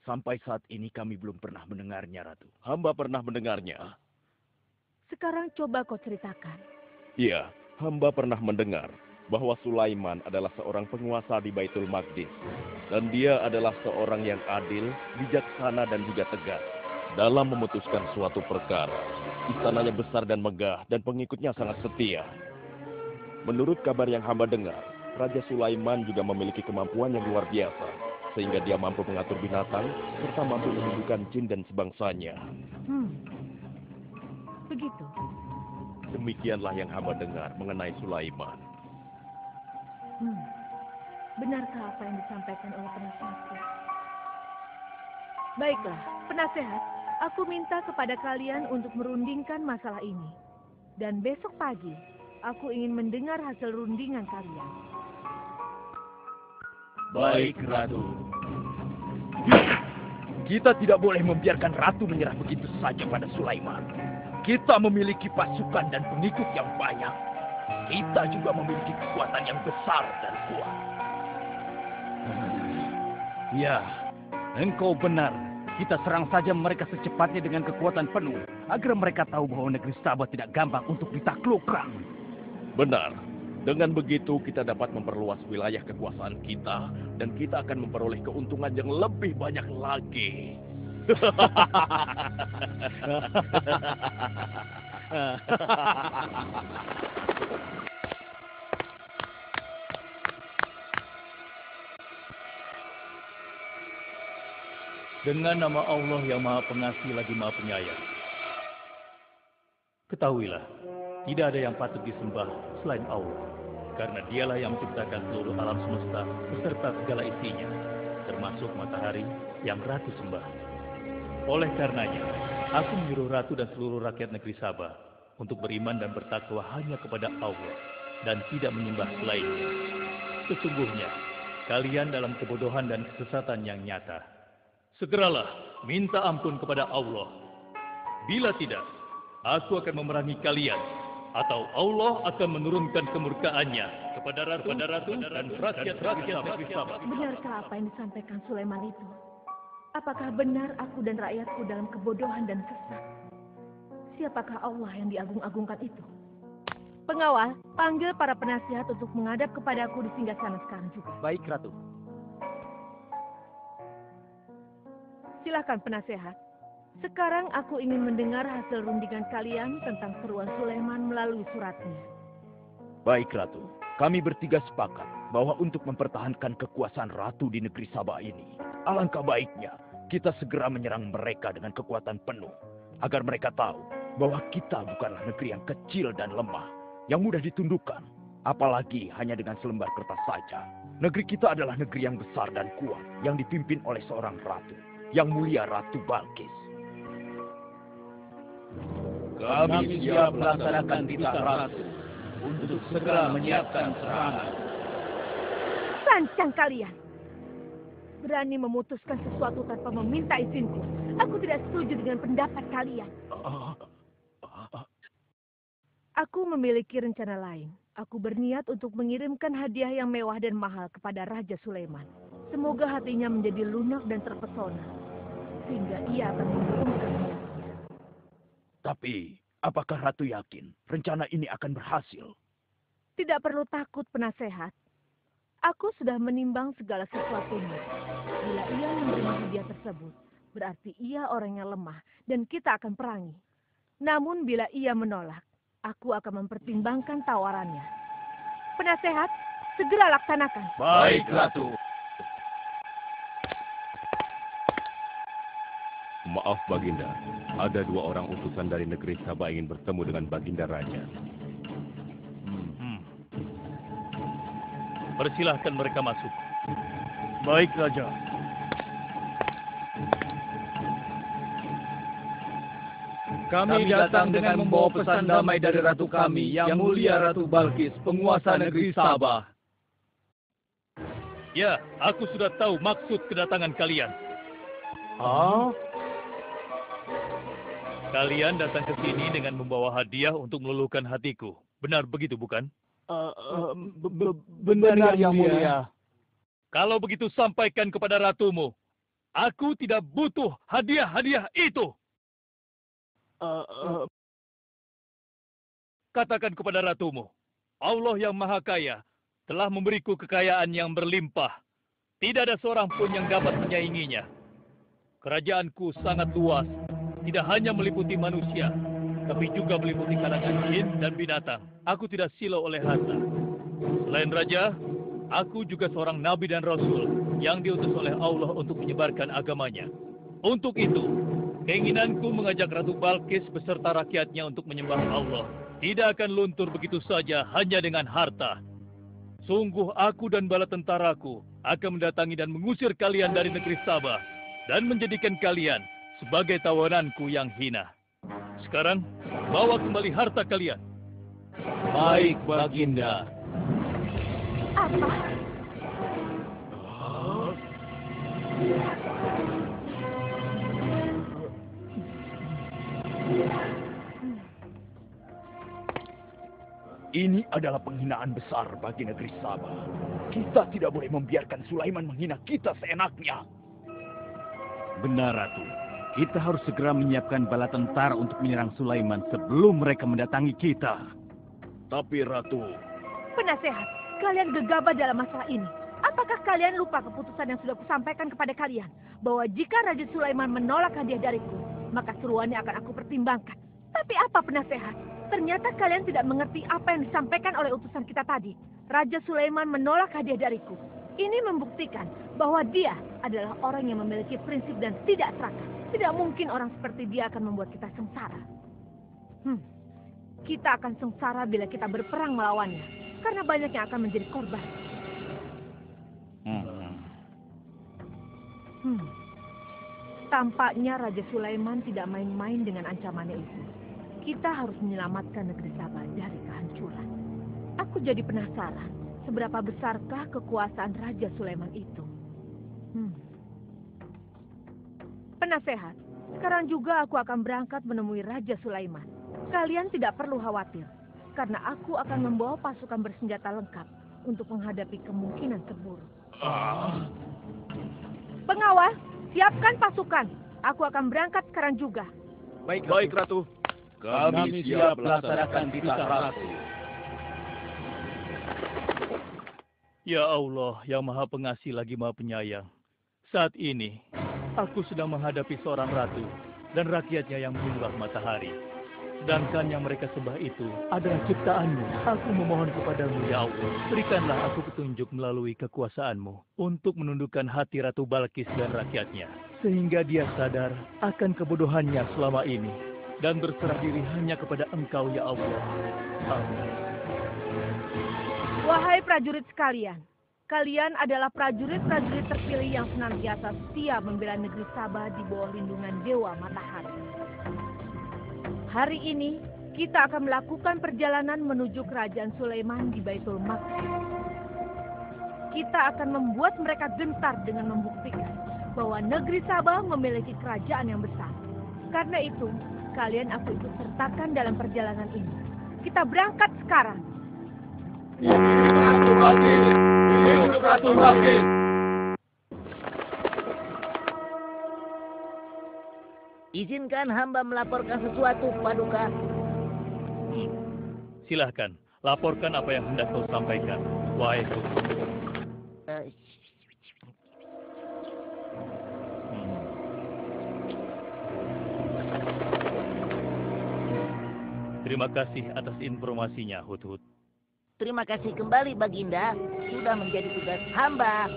[SPEAKER 13] Sampai saat ini kami belum pernah mendengarnya, Ratu. Hamba pernah mendengarnya.
[SPEAKER 16] Sekarang coba kau ceritakan.
[SPEAKER 13] Iya, hamba pernah mendengar bahwa Sulaiman adalah seorang penguasa di Baitul Maqdis. Dan dia adalah seorang yang adil, bijaksana, dan juga tegas dalam memutuskan suatu perkara. Istananya besar dan megah, dan pengikutnya sangat setia. Menurut kabar yang hamba dengar, Raja Sulaiman juga memiliki kemampuan yang luar biasa, sehingga dia mampu mengatur binatang, serta mampu menundukkan jin dan sebangsanya.
[SPEAKER 16] Begitu.
[SPEAKER 13] Demikianlah yang hamba dengar mengenai Sulaiman.
[SPEAKER 16] Benarkah apa yang disampaikan oleh penasehatku? Baiklah, penasehat, aku minta kepada kalian untuk merundingkan masalah ini. Dan besok pagi, aku ingin mendengar hasil rundingan kalian.
[SPEAKER 13] Baik, Ratu. Kita tidak boleh membiarkan Ratu menyerah begitu saja pada Sulaiman. Kita memiliki pasukan dan pengikut yang banyak. Kita juga memiliki kekuatan yang besar dan kuat.
[SPEAKER 12] Ya, engkau benar. Kita serang saja mereka secepatnya dengan kekuatan penuh, agar mereka tahu bahwa negeri Sabah tidak gampang untuk ditaklukkan.
[SPEAKER 13] Benar. Dengan begitu kita dapat memperluas wilayah kekuasaan kita, dan kita akan memperoleh keuntungan yang lebih banyak lagi.
[SPEAKER 12] Dengan nama Allah yang Maha Pengasih lagi Maha Penyayang. Ketahuilah, tidak ada yang patut disembah selain Allah. Karena dialah yang menciptakan seluruh alam semesta beserta segala isinya, termasuk matahari yang Ratu sembah. Oleh karenanya, aku menyuruh Ratu dan seluruh rakyat negeri Sabah untuk beriman dan bertakwa hanya kepada Allah dan tidak menyembah selainnya. Sesungguhnya, kalian dalam kebodohan dan kesesatan yang nyata. Segeralah minta ampun kepada Allah. Bila tidak, aku akan memerangi kalian, atau Allah akan menurunkan kemurkaannya kepada ratu dan rakyat-rakyat negeri Sabah.
[SPEAKER 16] Benarkah apa yang disampaikan Sulaiman itu? Apakah benar aku dan rakyatku dalam kebodohan dan sesat? Siapakah Allah yang diagung-agungkan itu? Pengawal, panggil para penasihat untuk menghadap kepadaku di singgasana sekarang juga.
[SPEAKER 12] Baik, Ratu.
[SPEAKER 16] Silakan penasehat. Sekarang aku ingin mendengar hasil rundingan kalian tentang seruan Sulaiman melalui suratnya.
[SPEAKER 13] Baik, Ratu. Kami bertiga sepakat bahwa untuk mempertahankan kekuasaan Ratu di negeri Sabah ini, alangkah baiknya kita segera menyerang mereka dengan kekuatan penuh, agar mereka tahu bahwa kita bukanlah negeri yang kecil dan lemah, yang mudah ditundukkan, apalagi hanya dengan selembar kertas saja. Negeri kita adalah negeri yang besar dan kuat, yang dipimpin oleh seorang ratu, yang mulia Ratu Balkis.
[SPEAKER 12] Kami siap melaksanakan titah Ratu untuk segera menyiapkan serangan.
[SPEAKER 16] Sancang kalian! Berani memutuskan sesuatu tanpa meminta izinku. Aku tidak setuju dengan pendapat kalian. Aku memiliki rencana lain. Aku berniat untuk mengirimkan hadiah yang mewah dan mahal kepada Raja Sulaiman. Semoga hatinya menjadi lunak dan terpesona, sehingga ia akan mengurungkan niatnya.
[SPEAKER 13] Tapi, apakah Ratu yakin rencana ini akan berhasil?
[SPEAKER 16] Tidak perlu takut, penasehat. Aku sudah menimbang segala sesuatunya. Bila ia menerima hadiah tersebut, berarti ia orangnya lemah dan kita akan perangi. Namun bila ia menolak, aku akan mempertimbangkan tawarannya. Penasehat, segera laksanakan.
[SPEAKER 13] Baik, Ratu. Maaf, Baginda. Ada 2 orang utusan dari negeri Sabah ingin bertemu dengan Baginda Raja.
[SPEAKER 12] Persilahkan mereka masuk. Baik, Raja. Kami datang dengan membawa pesan damai dari Ratu kami, Yang Mulia Ratu Balkis, penguasa negeri Sabah. Ya, aku sudah tahu maksud kedatangan kalian. Kalian datang ke sini dengan membawa hadiah untuk meluluhkan hatiku. Benar begitu, bukan? Benar, Yang Mulia. Kalau begitu sampaikan kepada ratumu. Aku tidak butuh hadiah-hadiah itu. Katakan kepada ratumu, Allah yang Maha Kaya telah memberiku kekayaan yang berlimpah. Tidak ada seorang pun yang dapat menyainginya. Kerajaanku sangat luas, tidak hanya meliputi manusia, tapi juga meliputi kalangan jin dan binatang. Aku tidak silau oleh harta. Selain raja, aku juga seorang nabi dan rasul yang diutus oleh Allah untuk menyebarkan agamanya. Untuk itu, keinginanku mengajak Ratu Balkis beserta rakyatnya untuk menyembah Allah tidak akan luntur begitu saja hanya dengan harta. Sungguh aku dan bala tentaraku akan mendatangi dan mengusir kalian dari negeri Sabah dan menjadikan kalian sebagai tawananku yang hina. Sekarang, bawa kembali harta kalian.
[SPEAKER 13] Baik, Baginda.
[SPEAKER 16] Apa?
[SPEAKER 13] Ini adalah penghinaan besar bagi negeri Sabah. Kita tidak boleh membiarkan Sulaiman menghina kita seenaknya.
[SPEAKER 15] Benar, Ratu. Kita harus segera menyiapkan bala tentara untuk menyerang Sulaiman sebelum mereka mendatangi kita.
[SPEAKER 13] Tapi, Ratu...
[SPEAKER 16] Penasehat, kalian gegabah dalam masalah ini. Apakah kalian lupa keputusan yang sudah kusampaikan kepada kalian? Bahwa jika Raja Sulaiman menolak hadiah dariku, maka seruannya akan aku pertimbangkan. Tapi apa, penasehat? Ternyata kalian tidak mengerti apa yang disampaikan oleh utusan kita tadi. Raja Sulaiman menolak hadiah dariku. Ini membuktikan bahwa dia adalah orang yang memiliki prinsip dan tidak serakah. Tidak mungkin orang seperti dia akan membuat kita sengsara. Kita akan sengsara bila kita berperang melawannya. Karena banyak yang akan menjadi korban. Tampaknya Raja Sulaiman tidak main-main dengan ancamannya itu. Kita harus menyelamatkan negeri Sabah dari kehancuran. Aku jadi penasaran, seberapa besarkah kekuasaan Raja Sulaiman itu? Penasehat, sekarang juga aku akan berangkat menemui Raja Sulaiman. Kalian tidak perlu khawatir, karena aku akan membawa pasukan bersenjata lengkap untuk menghadapi kemungkinan terburuk. Pengawal, siapkan pasukan. Aku akan berangkat sekarang juga.
[SPEAKER 13] Baik, Ratu. Kami siap melaksanakan titah Ratu.
[SPEAKER 12] Ya Allah, yang Maha Pengasih lagi Maha Penyayang. Saat ini, aku sedang menghadapi seorang ratu dan rakyatnya yang menyembah matahari. Sedangkan yang mereka sembah itu adalah ciptaanmu. Aku memohon kepadamu, ya Allah. Berikanlah aku petunjuk melalui kekuasaanmu untuk menundukkan hati Ratu Balkis dan rakyatnya. Sehingga dia sadar akan kebodohannya selama ini. Dan berserah diri hanya kepada Engkau, ya Allah. Amin.
[SPEAKER 16] Wahai prajurit sekalian, kalian adalah prajurit-prajurit terpilih yang senantiasa setia membela negeri Sabah di bawah lindungan Dewa Matahari. Hari ini, kita akan melakukan perjalanan menuju kerajaan Sulaiman di Baitul Maqdis. Kita akan membuat mereka gentar dengan membuktikan bahwa negeri Sabah memiliki kerajaan yang besar. Karena itu, kalian aku ikut sertakan dalam perjalanan ini. Kita berangkat sekarang.
[SPEAKER 17] Ratu Balkis! Hidup Ratu Balkis!
[SPEAKER 14] Izinkan hamba melaporkan sesuatu, Paduka.
[SPEAKER 12] Silahkan, laporkan apa yang hendak kau sampaikan, wahai Sultan. Terima kasih atas informasinya, Hudhud.
[SPEAKER 14] Terima kasih kembali, Baginda. Sudah menjadi tugas hamba.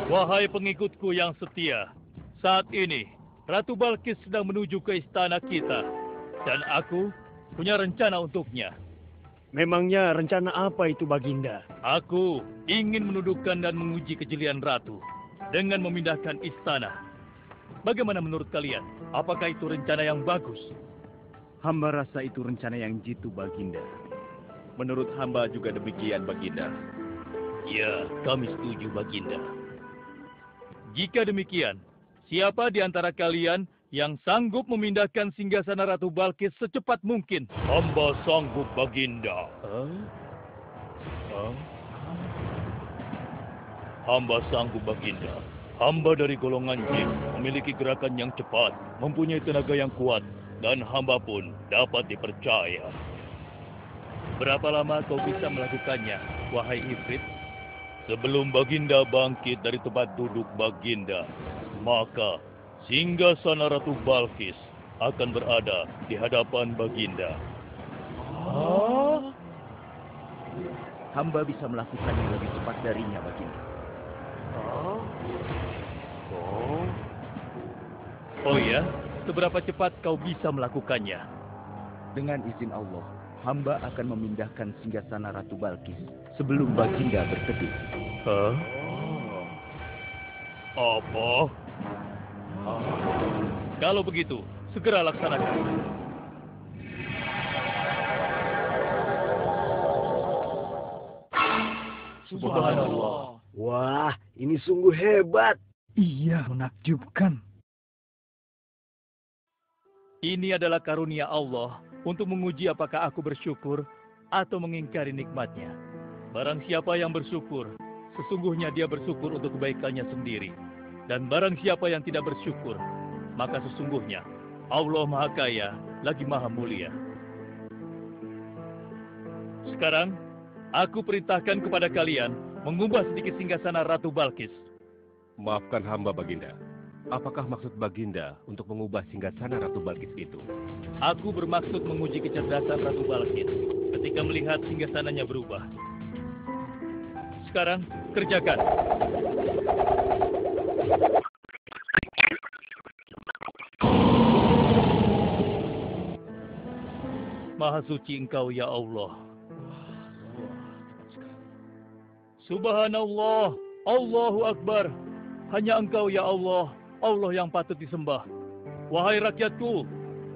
[SPEAKER 12] Wahai pengikutku yang setia, saat ini Ratu Balkis sedang menuju ke istana kita. Dan aku punya rencana untuknya.
[SPEAKER 15] Memangnya rencana apa itu, Baginda?
[SPEAKER 12] Aku ingin menundukkan dan menguji kejelian Ratu dengan memindahkan istana. bagaimana menurut kalian? Apakah itu rencana yang bagus?
[SPEAKER 15] Hamba rasa itu rencana yang jitu, Baginda.
[SPEAKER 13] Menurut hamba juga demikian, Baginda.
[SPEAKER 12] Ya, kami setuju, Baginda. Jika demikian, siapa di antara kalian yang sanggup memindahkan singgasana Ratu Balkis secepat mungkin? Hamba sanggup, Baginda. Hamba sanggup, Baginda. Hamba dari golongan jin, memiliki gerakan yang cepat, mempunyai tenaga yang kuat, dan hamba pun dapat dipercaya. Berapa lama kau bisa melakukannya, wahai Ifrit? Sebelum Baginda bangkit dari tempat duduk Baginda, maka singgasana Ratu Balkis akan berada di hadapan Baginda.
[SPEAKER 15] Hamba bisa melakukannya lebih cepat darinya, Baginda.
[SPEAKER 12] Oh ya? Seberapa cepat kau bisa melakukannya?
[SPEAKER 15] Dengan izin Allah, hamba akan memindahkan singgasana Ratu Balkis sebelum Baginda berteduh.
[SPEAKER 12] Hah? Apa? Kalau begitu, segera laksanakan.
[SPEAKER 8] Subhanallah. Wah, ini sungguh hebat.
[SPEAKER 15] Iya, menakjubkan.
[SPEAKER 12] Ini adalah karunia Allah untuk menguji apakah aku bersyukur atau mengingkari nikmatnya. Barang siapa yang bersyukur, sesungguhnya dia bersyukur untuk kebaikannya sendiri. Dan barang siapa yang tidak bersyukur, maka sesungguhnya Allah Maha Kaya lagi Maha Mulia. Sekarang, aku perintahkan kepada kalian mengubah sedikit singgasana Ratu Balkis.
[SPEAKER 13] Maafkan hamba, Baginda. Apakah maksud Baginda untuk mengubah singgasana Ratu Balkis itu?
[SPEAKER 12] Aku bermaksud menguji kecerdasan Ratu Balkis ketika melihat singgasananya berubah. Sekarang, kerjakan. Maha suci Engkau, ya Allah. Subhanallah, Allahu Akbar. Hanya Engkau, ya Allah, Allah yang patut disembah. Wahai rakyatku,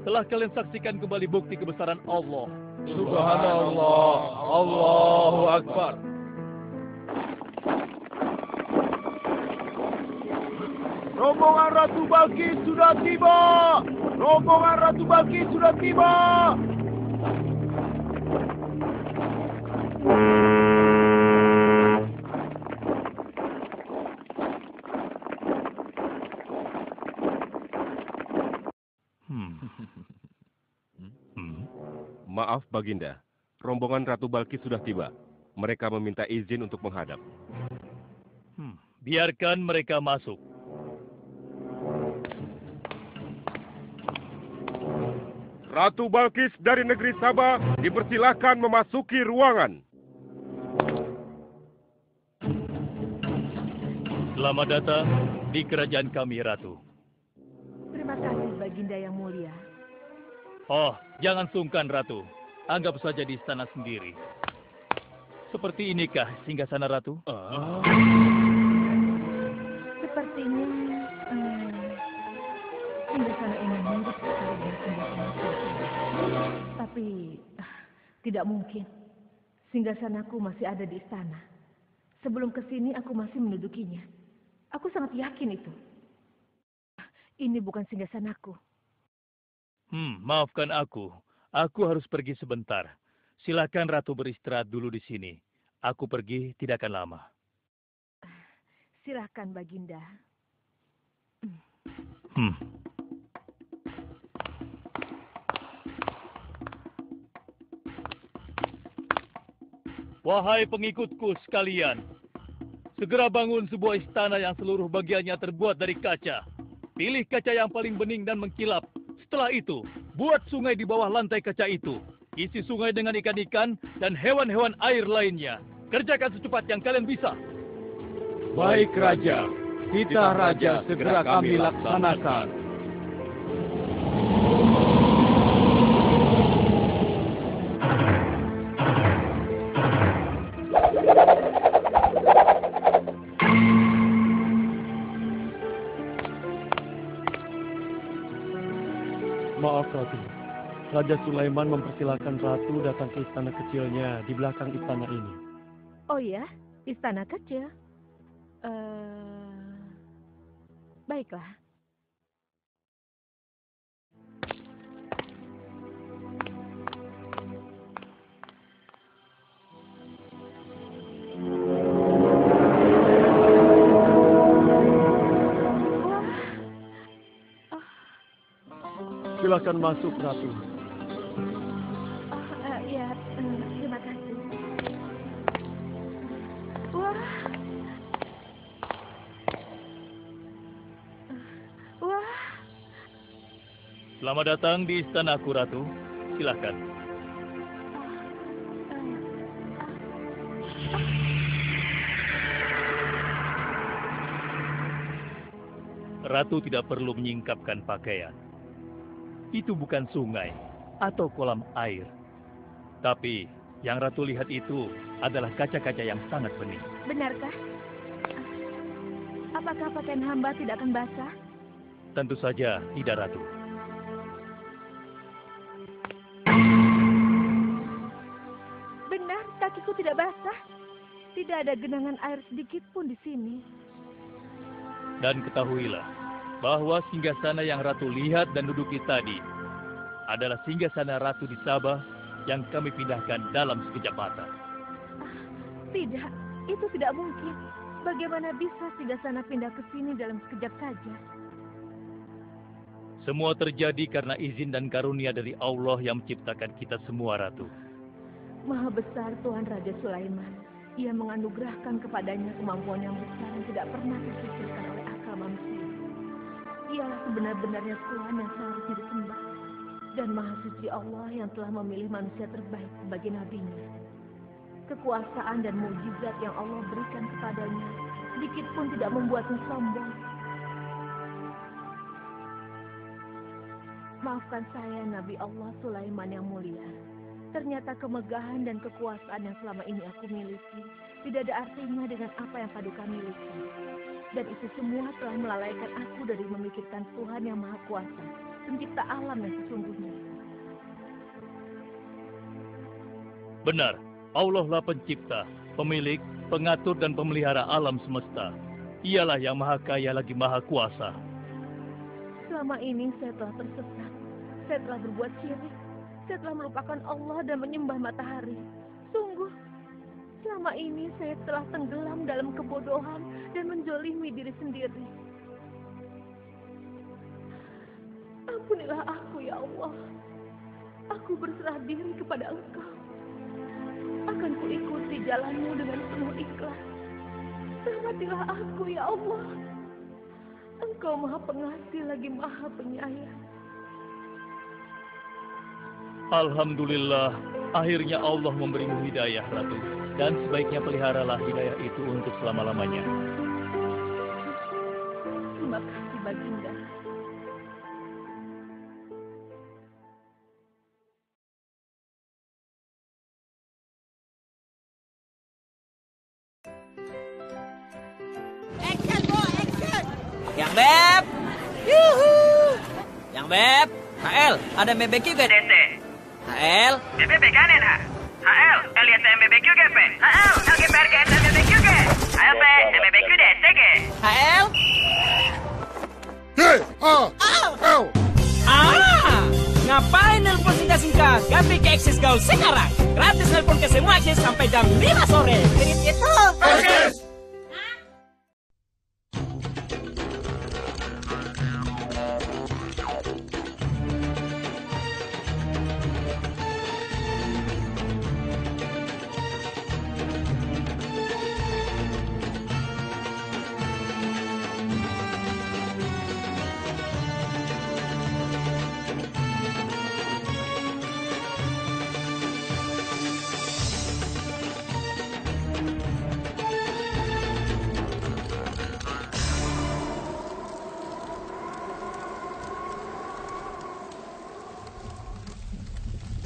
[SPEAKER 12] telah kalian saksikan kembali bukti kebesaran Allah.
[SPEAKER 13] Subhanallah, Allahu Akbar.
[SPEAKER 10] Rombongan Ratu Balkis sudah tiba. Rombongan Ratu Balkis sudah tiba.
[SPEAKER 13] Maaf, Baginda. Rombongan Ratu Balkis sudah tiba. Mereka meminta izin untuk menghadap.
[SPEAKER 12] Biarkan mereka masuk.
[SPEAKER 13] Ratu Balkis dari negeri Sabah dipersilahkan memasuki ruangan.
[SPEAKER 12] Selamat datang di kerajaan kami, Ratu.
[SPEAKER 16] Terima kasih, Baginda yang mulia.
[SPEAKER 12] Oh, jangan sungkan, Ratu. Anggap saja di istana sendiri. Seperti inikah singgasana Ratu?
[SPEAKER 16] Sepertinya singgasana ini mirip sekali dengan singgasana Sultan. Tapi tidak mungkin. Singgasanaku masih ada di istana. Sebelum kesini aku masih mendudukinya. Aku sangat yakin itu. Ini bukan singgasanaku.
[SPEAKER 12] Maafkan aku. Aku harus pergi sebentar. Silakan Ratu beristirahat dulu di sini. Aku pergi tidak akan lama.
[SPEAKER 16] Silakan, Baginda.
[SPEAKER 12] Wahai pengikutku sekalian, segera bangun sebuah istana yang seluruh bagiannya terbuat dari kaca. Pilih kaca yang paling bening dan mengkilap. Setelah itu, buat sungai di bawah lantai kaca itu. Isi sungai dengan ikan-ikan dan hewan-hewan air lainnya. Kerjakan secepat yang kalian bisa.
[SPEAKER 15] Baik, Raja. Titah Raja segera kami laksanakan.
[SPEAKER 18] Maaf, Ratu. Raja Sulaiman mempersilahkan Ratu datang ke istana kecilnya di belakang istana ini.
[SPEAKER 16] Oh ya, istana kecil. Baiklah.
[SPEAKER 18] Silakan masuk, Ratu.
[SPEAKER 16] Ya, terima kasih. Wah.
[SPEAKER 12] Selamat datang di istanaku, Ratu. Silakan. Ratu tidak perlu menyingkapkan pakaian. Itu bukan sungai atau kolam air. Tapi yang Ratu lihat itu adalah kaca-kaca yang sangat bening.
[SPEAKER 16] Benarkah? Apakah pakaian hamba tidak akan basah?
[SPEAKER 12] Tentu saja tidak, Ratu.
[SPEAKER 16] Benar, kakiku tidak basah. Tidak ada genangan air sedikit pun di sini.
[SPEAKER 12] Dan ketahuilah bahwa singgasana yang Ratu lihat dan duduki tadi adalah singgasana Ratu di Sabah yang kami pindahkan dalam sekejap mata.
[SPEAKER 16] Tidak, itu tidak mungkin. Bagaimana bisa singgasana pindah ke sini dalam sekejap saja?
[SPEAKER 12] Semua terjadi karena izin dan karunia dari Allah yang menciptakan kita semua, Ratu.
[SPEAKER 16] Maha besar Tuhan Raja Sulaiman. Ia menganugerahkan kepadanya kemampuan yang besar yang tidak pernah terpikirkan oleh akal manusia. Ialah sebenar-benarnya Tuhan yang seharusnya disembah. Dan Maha Suci Allah yang telah memilih manusia terbaik sebagai nabinya. Kekuasaan dan mukjizat yang Allah berikan kepadanya sedikit pun tidak membuatnya sombong. Maafkan saya, Nabi Allah Sulaiman yang mulia. Ternyata kemegahan dan kekuasaan yang selama ini aku miliki tidak ada artinya dengan apa yang Paduka miliki. Dan itu semua telah melalaikan aku dari memikirkan Tuhan yang Maha Kuasa, pencipta alam yang sesungguhnya.
[SPEAKER 12] Benar, Allah lah pencipta, pemilik, pengatur dan pemelihara alam semesta. Ialah yang Maha Kaya lagi Maha Kuasa.
[SPEAKER 16] Selama ini saya telah tersesat. Saya telah berbuat syirik. Saya telah melupakan Allah dan menyembah matahari. Sungguh, selama ini saya telah tenggelam dalam kebodohan dan menzolimi diri sendiri. Ampunilah aku, ya Allah. Aku berserah diri kepada Engkau. Akan kuikuti jalanmu dengan penuh ikhlas. Rahmatilah aku, ya Allah. Engkau Maha Pengasih lagi Maha Penyayang.
[SPEAKER 12] Alhamdulillah, akhirnya Allah memberimu hidayah, Ratu. Dan sebaiknya peliharalah hidayah itu untuk selama-lamanya.
[SPEAKER 16] Terima kasih, Baginda.
[SPEAKER 19] Action, Bo, action! Yang Beb! Yuhu! Yang Beb! HL, ada BBQ gak?
[SPEAKER 20] DT.
[SPEAKER 19] HL?
[SPEAKER 20] BBB kanen, ha? HL, lihat MBBQ gak, Pe? HL, LGPR ke MBBQ gak? HL, Pe, MBBQ DT gak?
[SPEAKER 19] HL?
[SPEAKER 20] Hei,
[SPEAKER 19] Ngapain nelpon singkat-singkat? Ganti ke Akses Gaul sekarang. Gratis nelpon ke semua Akses sampai jam 5 sore. Kirim itu.
[SPEAKER 20] Akses!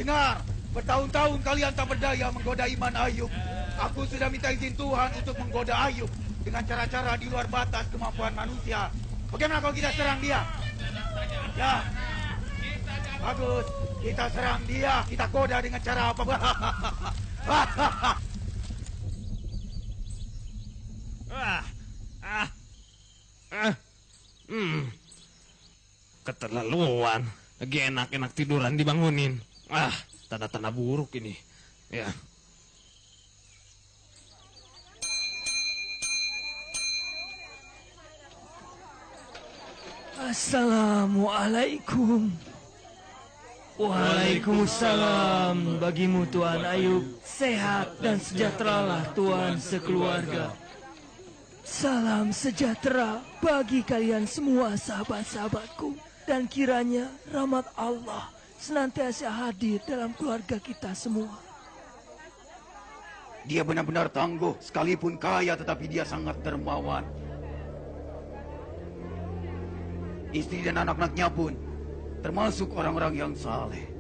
[SPEAKER 21] Dengar, bertahun-tahun kalian tak berdaya menggoda iman Ayub. Aku sudah minta izin Tuhan untuk menggoda Ayub dengan cara-cara di luar batas kemampuan manusia. Bagaimana kalau kita serang dia? Ya. Bagus, kita serang dia. Kita goda dengan cara apa?
[SPEAKER 6] Keterlaluan. Lagi enak-enak tiduran dibangunin. Tanda-tanda buruk ini. Ya.
[SPEAKER 22] Assalamualaikum. Waalaikumsalam. Bagimu Tuan Ayub. Sehat dan sejahteralah Tuan sekeluarga. Salam sejahtera bagi kalian semua sahabat-sahabatku. Dan kiranya rahmat Allah senantiasa hadir dalam keluarga kita semua.
[SPEAKER 21] Dia benar-benar tangguh. Sekalipun kaya tetapi dia sangat dermawan. Istri dan anak-anaknya pun termasuk orang-orang yang saleh.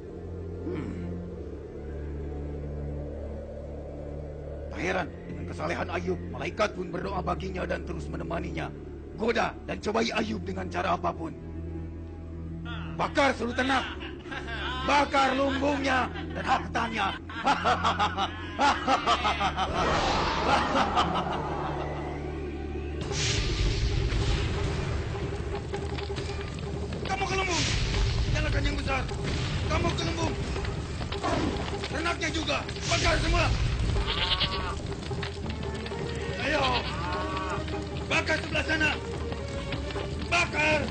[SPEAKER 21] Tak heran dengan kesalehan Ayub, malaikat pun berdoa baginya dan terus menemaninya. Goda dan cobai Ayub dengan cara apapun. Bakar seluruh ternak, bakar lumbungnya dan hartanya. Kamu ke lumbung, nyalakan yang besar. Kamu ke lumbung, ternaknya juga, bakar semua. Ayo, bakar sebelah sana, bakar.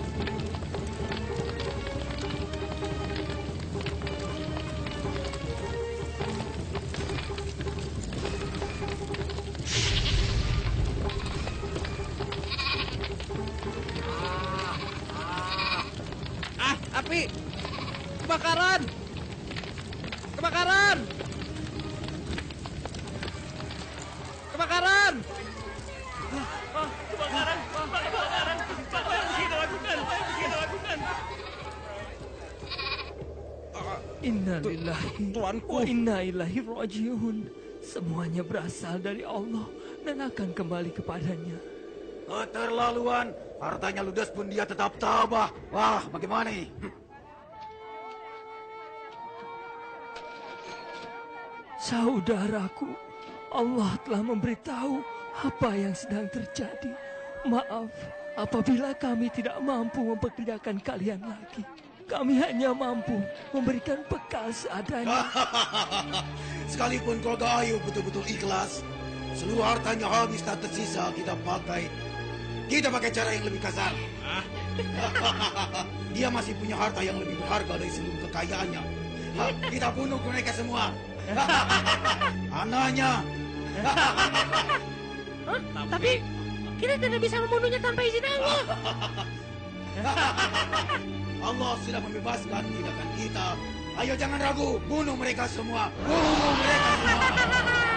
[SPEAKER 6] Api! Kebakaran! Kebakaran! Kebakaran!
[SPEAKER 19] Kebakaran! Kebakaran! Apa yang kita lakukan? Apa yang kita lakukan?
[SPEAKER 22] Innalillahi wa inna ilaihi rajiun. Semuanya berasal dari Allah dan akan kembali kepadanya.
[SPEAKER 21] Keterlaluan, hartanya ludes pun dia tetap tabah. Wah, bagaimana ini?
[SPEAKER 22] Saudaraku, Allah telah memberitahu apa yang sedang terjadi. Maaf apabila kami tidak mampu mempekerjakan kalian lagi. Kami hanya mampu memberikan bekal seadanya.
[SPEAKER 21] Sekalipun keluarga Ayub betul-betul ikhlas, seluruh hartanya habis tak tersisa kita pakai. Kita pakai cara yang lebih kasar. Dia masih punya harta yang lebih berharga dari seluruh kekayaannya. Kita bunuh mereka semua. Anaknya.
[SPEAKER 19] Tapi kita tidak bisa membunuhnya tanpa izin Allah.
[SPEAKER 21] Allah sudah membebaskan tindakan kita. Ayo jangan ragu, bunuh mereka semua. Bunuh mereka semua.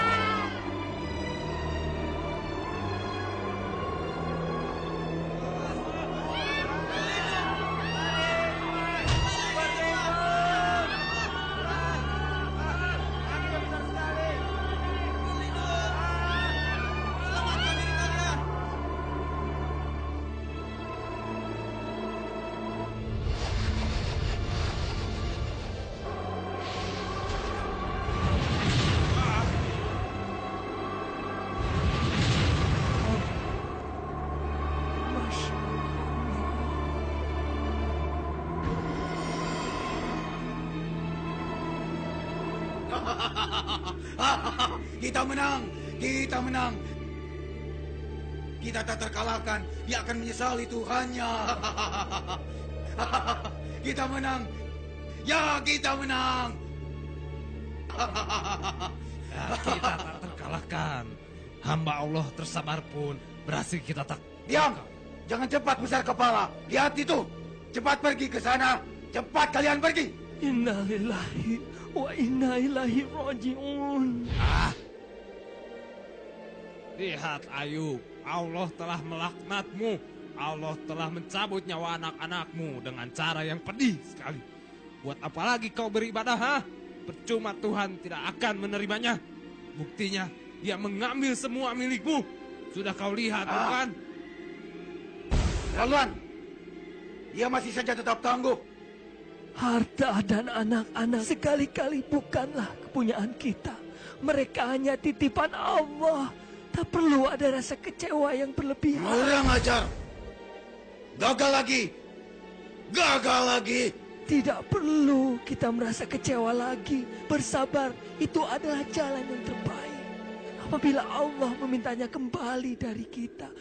[SPEAKER 21] Kita menang, kita menang. Kita tak terkalahkan, dia akan menyesali Tuhannya. Kita menang, ya kita menang.
[SPEAKER 6] Kita tak terkalahkan. Hamba Allah tersabar pun berhasil kita tak.
[SPEAKER 21] Diam, jangan cepat besar kepala. Lihat itu, cepat pergi ke sana. Cepat kalian pergi.
[SPEAKER 22] Innalillahi wa inna ilaihi rajiun.
[SPEAKER 6] Lihat Ayub, Allah telah melaknatmu. Allah telah mencabut nyawa anak-anakmu dengan cara yang pedih sekali. Buat apa lagi kau beribadah, ha? Percuma Tuhan tidak akan menerimanya. Buktinya, dia mengambil semua milikmu. Sudah kau lihat, bukan?
[SPEAKER 21] Laluan, dia masih saja tetap tangguh.
[SPEAKER 22] Harta dan anak-anak sekali-kali bukanlah kepunyaan kita. Mereka hanya titipan Allah. Tak perlu ada rasa kecewa yang berlebihan.
[SPEAKER 21] Kurang ajar. Gagal lagi. Gagal lagi.
[SPEAKER 22] Tidak perlu kita merasa kecewa lagi. Bersabar, itu adalah jalan yang terbaik. Apabila Allah memintanya kembali dari kita.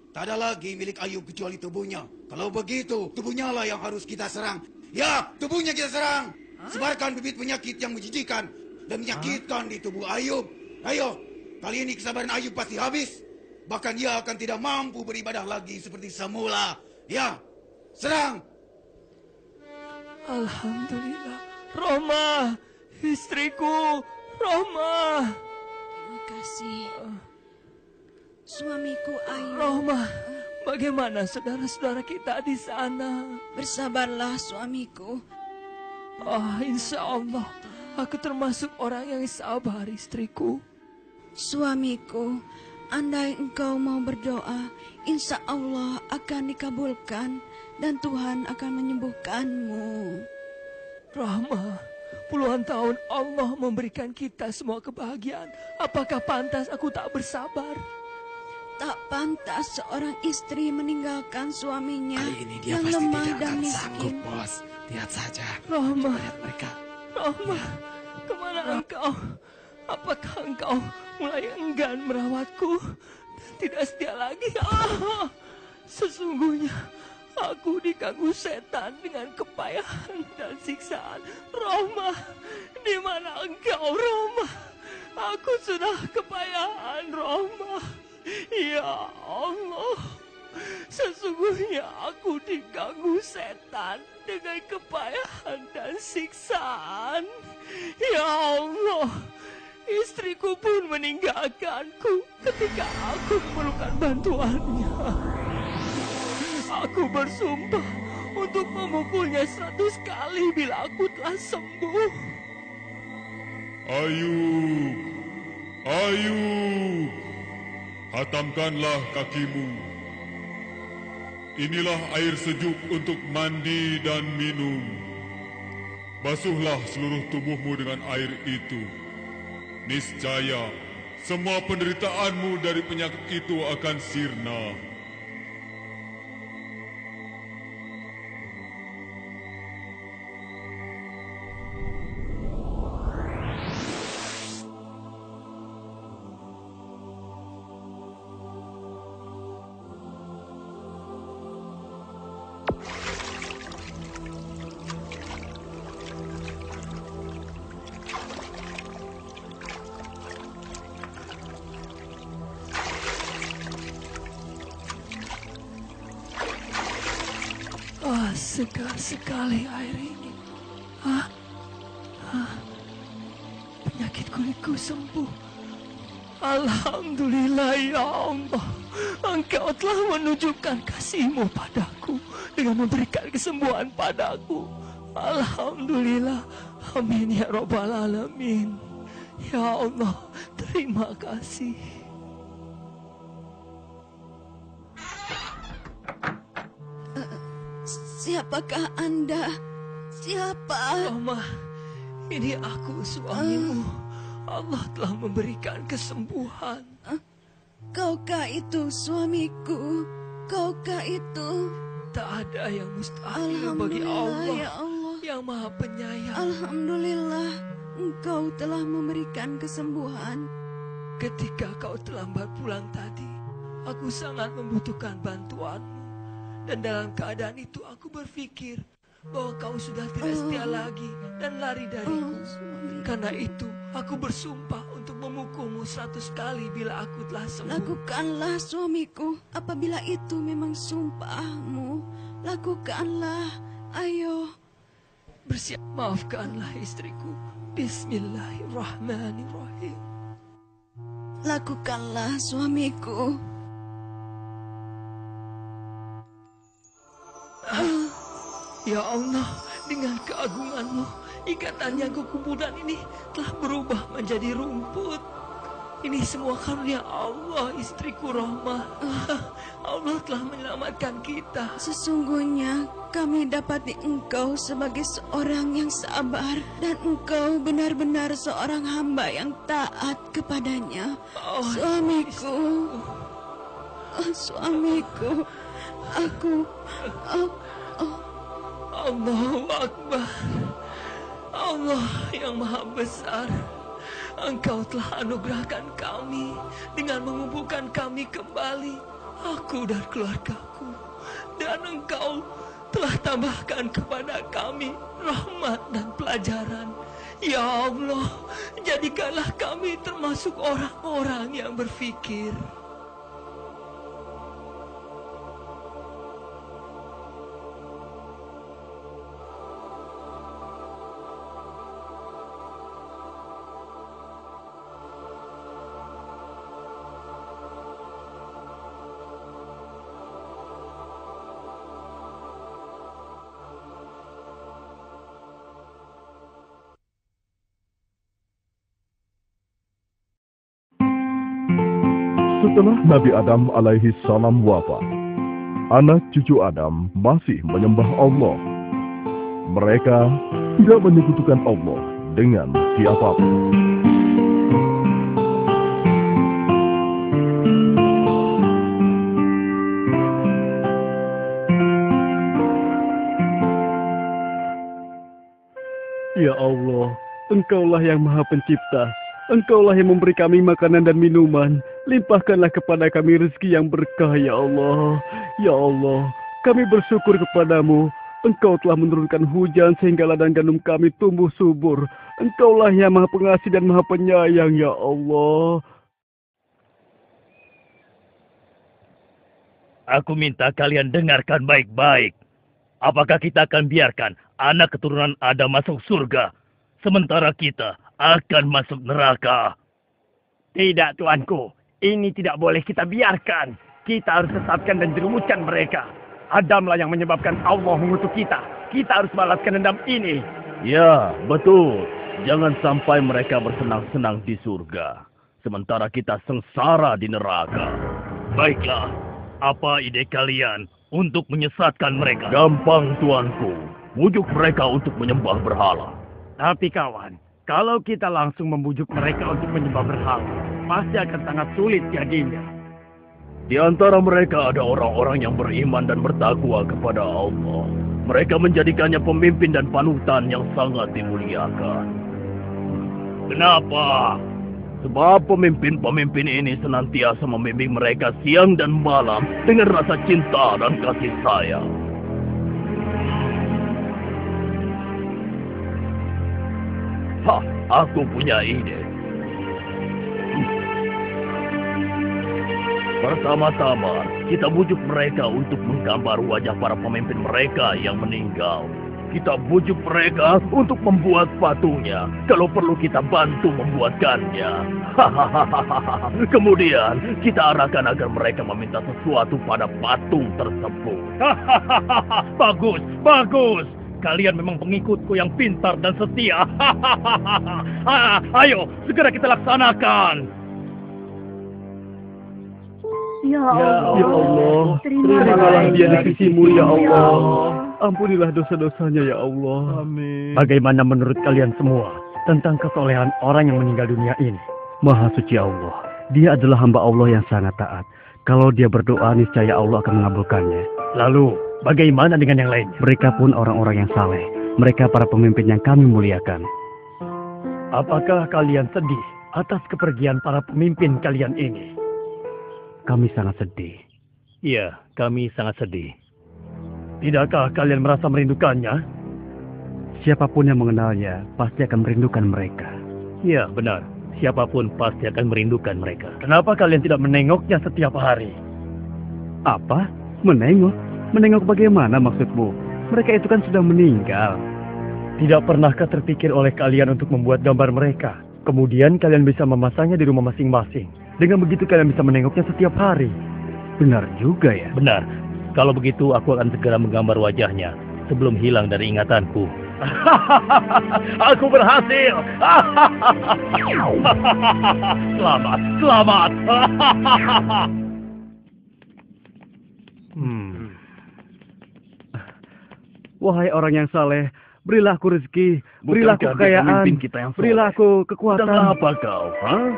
[SPEAKER 21] Tak ada lagi milik Ayub kecuali tubuhnya. Kalau begitu, tubuhnya lah yang harus kita serang. Ya, tubuhnya kita serang. Sebarkan bibit penyakit yang menjijikan dan menyakitkan di tubuh Ayub. Ayo, kali ini kesabaran Ayub pasti habis. Bahkan ia akan tidak mampu beribadah lagi seperti semula. Ya, serang.
[SPEAKER 22] Alhamdulillah. Roma, istriku, Roma.
[SPEAKER 4] Terima kasih. Suamiku Ayub.
[SPEAKER 22] Roma, bagaimana saudara-saudara kita di sana?
[SPEAKER 4] Bersabarlah suamiku.
[SPEAKER 22] Insya Allah, aku termasuk orang yang sabar, istriku.
[SPEAKER 4] Suamiku, andai engkau mau berdoa, insya Allah akan dikabulkan dan Tuhan akan menyembuhkanmu.
[SPEAKER 22] Rama, puluhan tahun Allah memberikan kita semua kebahagiaan. Apakah pantas aku tak bersabar?
[SPEAKER 4] Tak pantas seorang istri meninggalkan suaminya
[SPEAKER 1] Kali ini dia
[SPEAKER 4] yang
[SPEAKER 1] pasti
[SPEAKER 4] lemah
[SPEAKER 1] tidak
[SPEAKER 4] dan
[SPEAKER 1] akan
[SPEAKER 4] miskin.
[SPEAKER 1] sanggup, Bos. Lihat saja.
[SPEAKER 22] Rama,
[SPEAKER 1] lihat mereka.
[SPEAKER 22] Rama, kemana engkau? Apakah engkau mulai enggan merawatku dan tidak setia lagi? Sesungguhnya aku diganggu setan dengan kepayahan dan siksaan. Roma, di mana engkau, Roma? Aku sudah kepayahan, Roma. Ya Allah, sesungguhnya aku diganggu setan dengan kepayahan dan siksaan. Ya Allah, istriku pun meninggalkanku ketika aku memerlukan bantuannya. Aku bersumpah untuk memukulnya 100 kali bila aku telah sembuh.
[SPEAKER 3] Ayub, Ayub, hatamkanlah kakimu. Inilah air sejuk untuk mandi dan minum. Basuhlah seluruh tubuhmu dengan air itu. Niscaya semua penderitaanmu dari penyakit itu akan sirna.
[SPEAKER 22] Segar sekali air ini. Penyakit kulitku sembuh. Alhamdulillah ya Allah. Engkau telah menunjukkan kasih-Mu padaku dengan memberikan kesembuhan padaku. Alhamdulillah. Amin ya Rabbal Alamin. Ya Allah, terima kasih.
[SPEAKER 4] Siapakah Anda? Siapa?
[SPEAKER 22] Roma, ini aku suamimu. Allah telah memberikan kesembuhan.
[SPEAKER 4] Kaukah itu suamiku? Kaukah itu?
[SPEAKER 22] Tak ada yang mustahil bagi Allah,
[SPEAKER 4] ya Allah
[SPEAKER 22] yang Maha Penyayang.
[SPEAKER 4] Alhamdulillah, Engkau telah memberikan kesembuhan.
[SPEAKER 22] Ketika kau terlambat pulang tadi, aku sangat membutuhkan bantuanmu. Dan dalam keadaan itu aku berpikir bahwa kau sudah tidak setia lagi dan lari dariku. Karena itu aku bersumpah untuk memukulmu 100 kali bila aku telah sembuh.
[SPEAKER 4] Lakukanlah suamiku, apabila itu memang sumpahmu. Lakukanlah, ayo.
[SPEAKER 22] Bersiap, maafkanlah istriku. Bismillahirrahmanirrahim.
[SPEAKER 4] Lakukanlah suamiku.
[SPEAKER 22] Ya Allah, dengan keagungan-Mu, ikatan yang kukumpulkan ini telah berubah menjadi rumput. Ini semua karunia Allah, istriku Rohmah. Allah telah menyelamatkan kita.
[SPEAKER 4] Sesungguhnya kami dapati engkau sebagai seorang yang sabar dan engkau benar-benar seorang hamba yang taat kepadanya. Suamiku, suamiku,
[SPEAKER 22] Allahu Akbar. Allah yang Maha Besar, Engkau telah anugerahkan kami dengan mengumpulkan kami kembali, aku dan keluargaku. Dan Engkau telah tambahkan kepada kami rahmat dan pelajaran. Ya Allah, jadikanlah kami termasuk orang-orang yang berfikir.
[SPEAKER 2] Setelah Nabi Adam alaihi salam wafat, anak cucu Adam masih menyembah Allah. Mereka tidak menyekutukan Allah dengan siapapun.
[SPEAKER 18] Ya Allah, Engkaulah yang Maha Pencipta. Engkaulah yang memberi kami makanan dan minuman. Limpahkanlah kepada kami rezeki yang berkah, ya Allah. Ya Allah, kami bersyukur kepadamu. Engkau telah menurunkan hujan sehingga ladang gandum kami tumbuh subur. Engkaulah yang Maha Pengasih dan Maha Penyayang, ya Allah.
[SPEAKER 12] Aku minta kalian dengarkan baik-baik. Apakah kita akan biarkan anak keturunan Adam masuk surga, sementara kita akan masuk neraka?
[SPEAKER 15] Tidak, tuanku. Ini tidak boleh kita biarkan. Kita harus sesatkan dan jerumuskan mereka. Adamlah yang menyebabkan Allah mengutuk kita. Kita harus balaskan dendam ini.
[SPEAKER 13] Ya, betul. Jangan sampai mereka bersenang-senang di surga, sementara kita sengsara di neraka.
[SPEAKER 12] Baiklah, apa ide kalian untuk menyesatkan mereka?
[SPEAKER 13] Gampang, tuanku. Bujuk mereka untuk menyembah berhala.
[SPEAKER 15] Tapi kawan, kalau kita langsung membujuk mereka untuk menyembah berhala, pasti akan sangat sulit jadinya.
[SPEAKER 13] Di antara mereka ada orang-orang yang beriman dan bertakwa kepada Allah. Mereka menjadikannya pemimpin dan panutan yang sangat dimuliakan.
[SPEAKER 12] Kenapa?
[SPEAKER 13] Sebab pemimpin-pemimpin ini senantiasa membimbing mereka siang dan malam dengan rasa cinta dan kasih sayang. Aku punya ide. Pertama-tama, kita bujuk mereka untuk menggambar wajah para pemimpin mereka yang meninggal. Kita bujuk mereka untuk membuat patungnya. Kalau perlu kita bantu membuatkannya. Kemudian, kita arahkan agar mereka meminta sesuatu pada patung tersebut.
[SPEAKER 12] Bagus, bagus. Kalian memang pengikutku yang pintar dan setia. Ayo, segera kita laksanakan.
[SPEAKER 16] Ya Allah,
[SPEAKER 18] ya Allah. Terimalah dia di sisimu, ya Allah. Ampunilah dosa-dosanya, ya Allah. Amin.
[SPEAKER 15] Bagaimana menurut kalian semua tentang kesolehan orang yang meninggal dunia ini?
[SPEAKER 5] Maha suci Allah. Dia adalah hamba Allah yang sangat taat. Kalau dia berdoa, niscaya Allah akan mengabulkannya.
[SPEAKER 15] Lalu, bagaimana dengan yang lainnya?
[SPEAKER 5] Mereka pun orang-orang yang saleh. Mereka para pemimpin yang kami muliakan.
[SPEAKER 15] Apakah kalian sedih atas kepergian para pemimpin kalian ini?
[SPEAKER 5] Kami sangat sedih.
[SPEAKER 12] Iya, kami sangat sedih.
[SPEAKER 15] Tidakkah kalian merasa merindukannya?
[SPEAKER 5] Siapapun yang mengenalnya pasti akan merindukan mereka.
[SPEAKER 12] Iya, benar. Siapapun pasti akan merindukan mereka.
[SPEAKER 15] Kenapa kalian tidak menengoknya setiap hari?
[SPEAKER 5] Apa? Menengok? Menengok bagaimana maksudmu? Mereka itu kan sudah meninggal.
[SPEAKER 15] Tidak pernahkah terpikir oleh kalian untuk membuat gambar mereka? Kemudian kalian bisa memasangnya di rumah masing-masing. Dengan begitu kalian bisa menengoknya setiap hari.
[SPEAKER 5] Benar juga ya?
[SPEAKER 12] Benar. Kalau begitu aku akan segera menggambar wajahnya sebelum hilang dari ingatanku. Aku berhasil. Selamat, selamat.
[SPEAKER 18] Wahai orang yang saleh, berilah aku rezeki, berilah aku
[SPEAKER 12] Bukankah dia
[SPEAKER 18] kekayaan,
[SPEAKER 12] pemimpin kita yang saleh?
[SPEAKER 18] berilah aku kekuatan.
[SPEAKER 12] Sedang apa kau? Hah?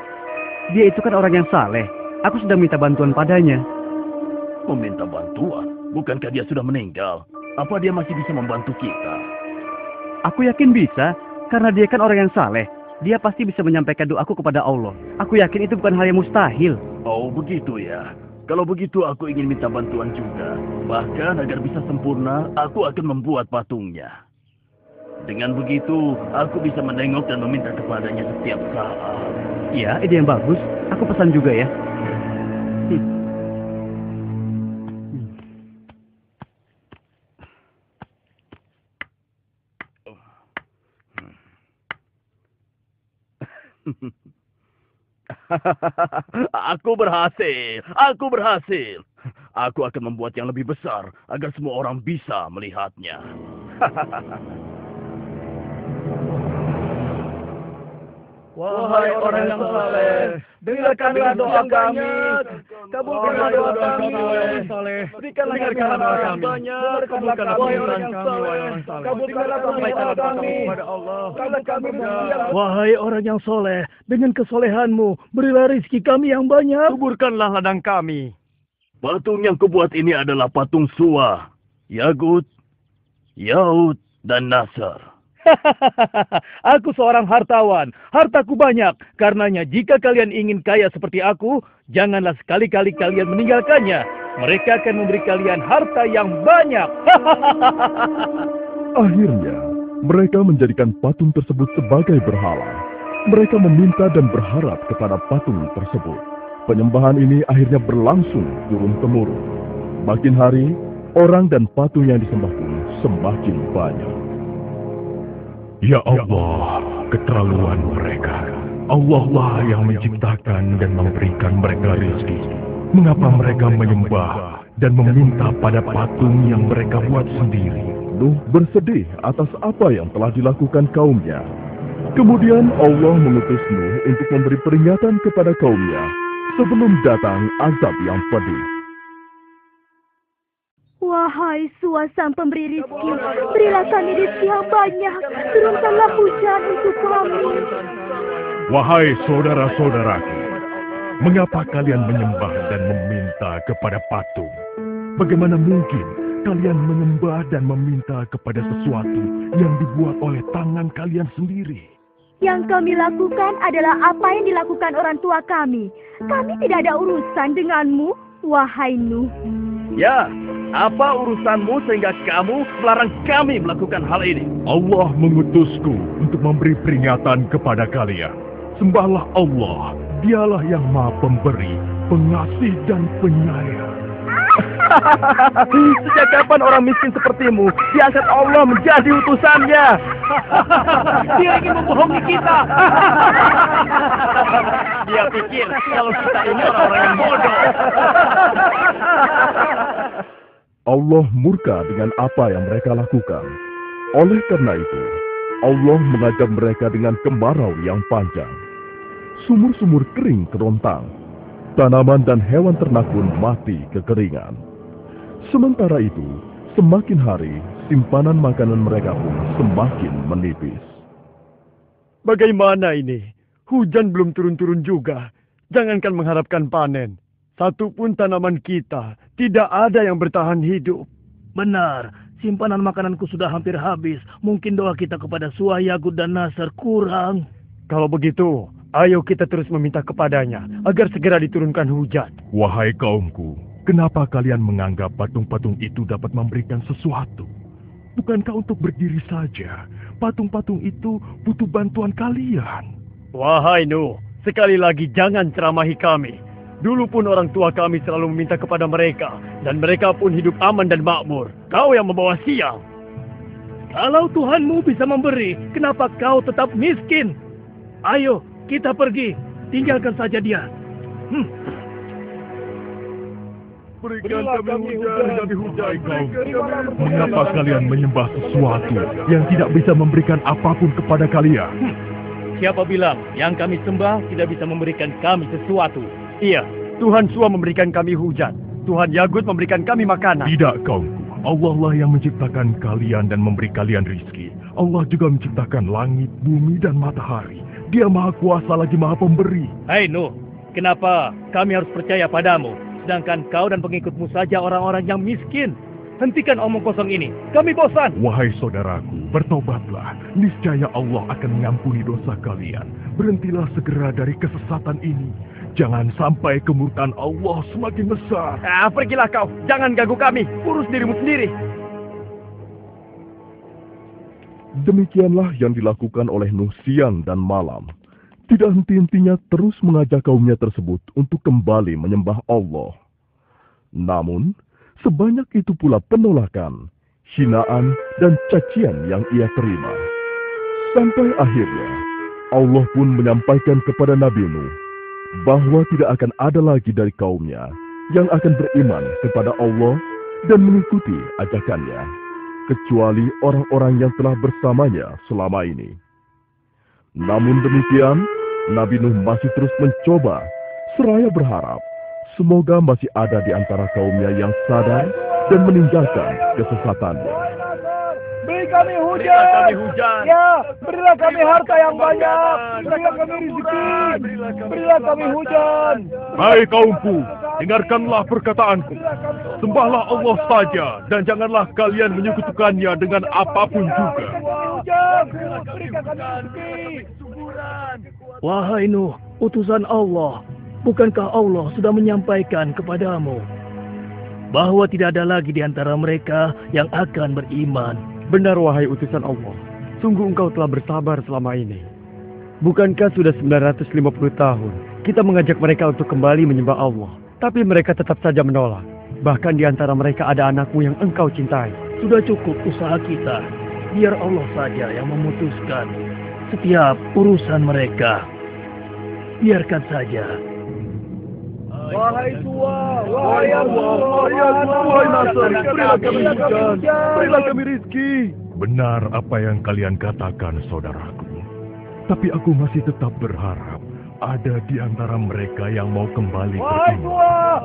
[SPEAKER 18] Dia itu kan orang yang saleh. Aku sedang minta bantuan padanya.
[SPEAKER 12] Meminta bantuan? Bukankah dia sudah meninggal? Apa dia masih bisa membantu kita?
[SPEAKER 18] Aku yakin bisa, karena dia kan orang yang saleh. Dia pasti bisa menyampaikan doaku kepada Allah. Aku yakin itu bukan hal yang mustahil.
[SPEAKER 12] Oh, begitu ya. Kalau begitu aku ingin minta bantuan juga. Bahkan agar bisa sempurna, aku akan membuat patungnya. Dengan begitu, aku bisa menengok dan meminta kepadanya setiap saat.
[SPEAKER 18] Iya, ide yang bagus. Aku pesan juga ya.
[SPEAKER 12] Aku berhasil. Aku berhasil. Aku akan membuat yang lebih besar agar semua orang bisa melihatnya.
[SPEAKER 18] Wahai orang yang saleh, dengarkanlah doa kami. Kabulkanlah doa kami. Berikanlah kami banyak. Kabulkanlah permintaan kami. Kabulkanlah permintaan kami kepada Allah.
[SPEAKER 15] Wahai orang yang soleh, dengan kesolehanmu, berilah rezeki kami yang banyak.
[SPEAKER 12] Kuburkanlah ladang kami. Patung yang kubuat ini adalah patung Suwa, Yagut, Yaud, dan Nasr.
[SPEAKER 15] Aku seorang hartawan, hartaku banyak. Karenanya jika kalian ingin kaya seperti aku, janganlah sekali-kali kalian meninggalkannya. Mereka akan memberi kalian harta yang banyak.
[SPEAKER 2] Akhirnya, mereka menjadikan patung tersebut sebagai berhala. Mereka meminta dan berharap kepada patung tersebut. Penyembahan ini akhirnya berlangsung turun-temurun. Makin hari, orang dan patung yang disembah pun semakin banyak.
[SPEAKER 7] Ya Allah, keterlaluan mereka. Allah lah yang menciptakan dan memberikan mereka rezeki. Mengapa mereka menyembah dan meminta pada patung yang mereka buat sendiri?
[SPEAKER 2] Nuh bersedih atas apa yang telah dilakukan kaumnya. Kemudian Allah mengutus Nuh untuk memberi peringatan kepada kaumnya sebelum datang azab yang pedih.
[SPEAKER 16] Wahai Suwa sang pemberi rizki, berilah kami rizki yang banyak. Turunkanlah hujan untuk kami.
[SPEAKER 7] Wahai saudara-saudaraku, mengapa kalian menyembah dan meminta kepada patung? Bagaimana mungkin kalian menyembah dan meminta kepada sesuatu yang dibuat oleh tangan kalian sendiri?
[SPEAKER 16] Yang kami lakukan adalah apa yang dilakukan orang tua kami. Kami tidak ada urusan denganmu, wahai Nuh.
[SPEAKER 12] Ya, apa urusanmu sehingga kamu melarang kami melakukan hal ini?
[SPEAKER 7] Allah mengutusku untuk memberi peringatan kepada kalian. Sembahlah Allah, dialah yang maha pemberi, pengasih dan penyayang.
[SPEAKER 12] Sejak kapan orang miskin sepertimu diangkat Allah menjadi utusannya?
[SPEAKER 15] Dia ingin membohongi kita.
[SPEAKER 12] Dia pikir kalau kita ini orang-orang yang bodoh.
[SPEAKER 2] Allah murka dengan apa yang mereka lakukan. Oleh karena itu, Allah mengajak mereka dengan kemarau yang panjang. Sumur-sumur kering kerontang. Tanaman dan hewan ternak pun mati kekeringan. Sementara itu, semakin hari, simpanan makanan mereka pun semakin menipis.
[SPEAKER 15] Bagaimana ini? Hujan belum turun-turun juga. Jangankan mengharapkan panen. Satupun tanaman kita tidak ada yang bertahan hidup.
[SPEAKER 9] Benar, simpanan makananku sudah hampir habis. Mungkin doa kita kepada Suwa, Yagut, dan Nasr kurang.
[SPEAKER 15] Kalau begitu, ayo kita terus meminta kepadanya agar segera diturunkan hujan.
[SPEAKER 7] Wahai kaumku, kenapa kalian menganggap patung-patung itu dapat memberikan sesuatu? Bukankah untuk berdiri saja, patung-patung itu butuh bantuan kalian?
[SPEAKER 15] Wahai Nuh, sekali lagi jangan ceramahi kami. Dulu pun orang tua kami selalu meminta kepada mereka, dan mereka pun hidup aman dan makmur. Kau yang membawa sial.
[SPEAKER 9] Kalau Tuhanmu bisa memberi, kenapa kau tetap miskin? Ayo, kita pergi. Tinggalkan saja dia.
[SPEAKER 7] Berikan kami hujan. Mengapa kalian menyembah sesuatu yang tidak bisa memberikan apapun kepada kalian?
[SPEAKER 15] Siapa bilang yang kami sembah tidak bisa memberikan kami sesuatu? Iya, Tuhan Sua memberikan kami hujan. Tuhan Yagut memberikan kami makanan.
[SPEAKER 7] Tidak, kaumku. Allah lah yang menciptakan kalian dan memberi kalian rizki. Allah juga menciptakan langit, bumi, dan matahari. Dia maha kuasa lagi maha pemberi.
[SPEAKER 15] Hai Nuh, kenapa kami harus percaya padamu? Sedangkan kau dan pengikutmu saja orang-orang yang miskin. Hentikan omong kosong ini. Kami bosan.
[SPEAKER 7] Wahai saudaraku, bertobatlah. Niscaya Allah akan mengampuni dosa kalian. Berhentilah segera dari kesesatan ini. Jangan sampai kemurkaan Allah semakin besar.
[SPEAKER 15] Pergilah kau. Jangan ganggu kami. Urus dirimu sendiri.
[SPEAKER 2] Demikianlah yang dilakukan oleh Nuh siang dan malam. Tidak henti-hentinya terus mengajak kaumnya tersebut untuk kembali menyembah Allah. Namun, sebanyak itu pula penolakan, hinaan, dan cacian yang ia terima. Sampai akhirnya, Allah pun menyampaikan kepada Nabi Nuh bahwa tidak akan ada lagi dari kaumnya yang akan beriman kepada Allah dan mengikuti ajakannya, kecuali orang-orang yang telah bersamanya selama ini. Namun demikian, Nabi Nuh masih terus mencoba, seraya berharap semoga masih ada di antara kaumnya yang sadar dan meninggalkan kesesatannya.
[SPEAKER 15] Beri kami hujan. Ya, berilah kami harta yang banyak. Berilah kami rezeki. Berilah kami hujan.
[SPEAKER 7] Hai kaumku, dengarkanlah perkataanku. Sembahlah Allah saja dan janganlah kalian menyekutukannya dengan apapun juga.
[SPEAKER 15] Berikan kami rezeki. Wahai Nuh, utusan Allah, bukankah Allah sudah menyampaikan kepadamu bahwa tidak ada lagi di antara mereka yang akan beriman?
[SPEAKER 18] Benar, wahai utusan Allah. Sungguh engkau telah bersabar selama ini. Bukankah sudah 950 tahun kita mengajak mereka untuk kembali menyembah Allah, tapi mereka tetap saja menolak. Bahkan di antara mereka ada anakmu yang engkau cintai.
[SPEAKER 9] Sudah cukup usaha kita. Biar Allah saja yang memutuskan setiap urusan mereka. Biarkan saja.
[SPEAKER 15] Wahai tua,
[SPEAKER 7] wahai Nasr, berilah kami hujan, berilah kami rizki. Benar apa yang kalian katakan, saudaraku. Tapi aku masih tetap berharap ada di antara mereka yang mau kembali beriman.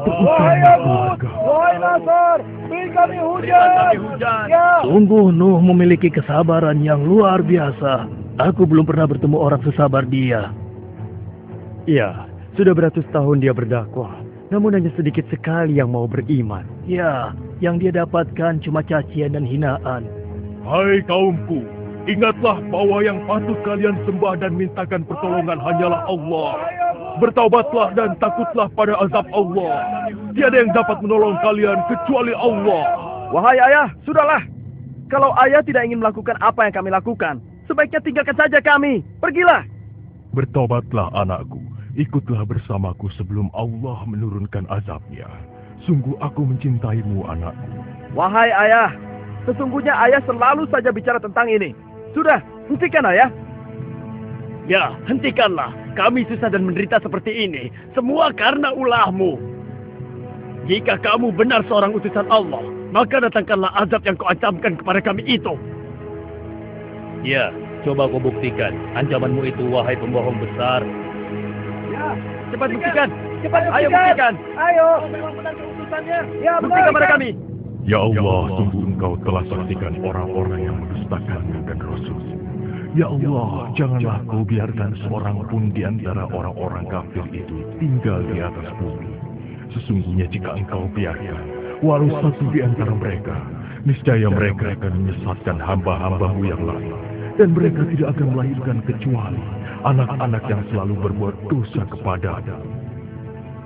[SPEAKER 7] Terutama keluarga.
[SPEAKER 15] Wahai Nasr, beri kami hujan. Ya.
[SPEAKER 9] Sungguh Nuh memiliki kesabaran yang luar biasa. Aku belum pernah bertemu orang sesabar dia.
[SPEAKER 18] Iya. Sudah beratus tahun dia berdakwah, namun hanya sedikit sekali yang mau beriman.
[SPEAKER 9] Ya, yang dia dapatkan cuma cacian dan hinaan.
[SPEAKER 7] Hai kaumku, ingatlah bahwa yang patut kalian sembah dan mintakan pertolongan hanyalah Allah. Bertaubatlah dan takutlah pada azab Allah. Tiada yang dapat menolong kalian kecuali Allah.
[SPEAKER 15] Wahai ayah, sudahlah. Kalau ayah tidak ingin melakukan apa yang kami lakukan, sebaiknya tinggalkan saja kami. Pergilah.
[SPEAKER 7] Bertaubatlah anakku. Ikutlah bersamaku sebelum Allah menurunkan azabnya. Sungguh aku mencintaimu, anakku.
[SPEAKER 15] Wahai ayah, sesungguhnya ayah selalu saja bicara tentang ini. Sudah, hentikan ayah. Ya, hentikanlah. Kami susah dan menderita seperti ini. Semua karena ulahmu. Jika kamu benar seorang utusan Allah, maka datangkanlah azab yang kau ancamkan kepada kami itu. Ya, coba kau buktikan ancamanmu itu, wahai pembohong besar. Ya, cepat buktikan. Ayo buktikan. Ayo. Memang benar keputusannya. Ya, buktikan pada kami.
[SPEAKER 7] Ya Allah, sungguh engkau telah saksikan orang-orang yang mendustakanmu dan Rasul. Ya Allah, janganlah kau biarkan seorang pun di antara orang-orang kafir itu tinggal di atas bumi. Sesungguhnya jika engkau biarkan, walau satu di antara mereka, niscaya mereka akan menyesatkan hamba-hambamu yang lain. Dan mereka tidak akan melahirkan kecuali anak-anak yang selalu berbuat dosa kepada-Mu.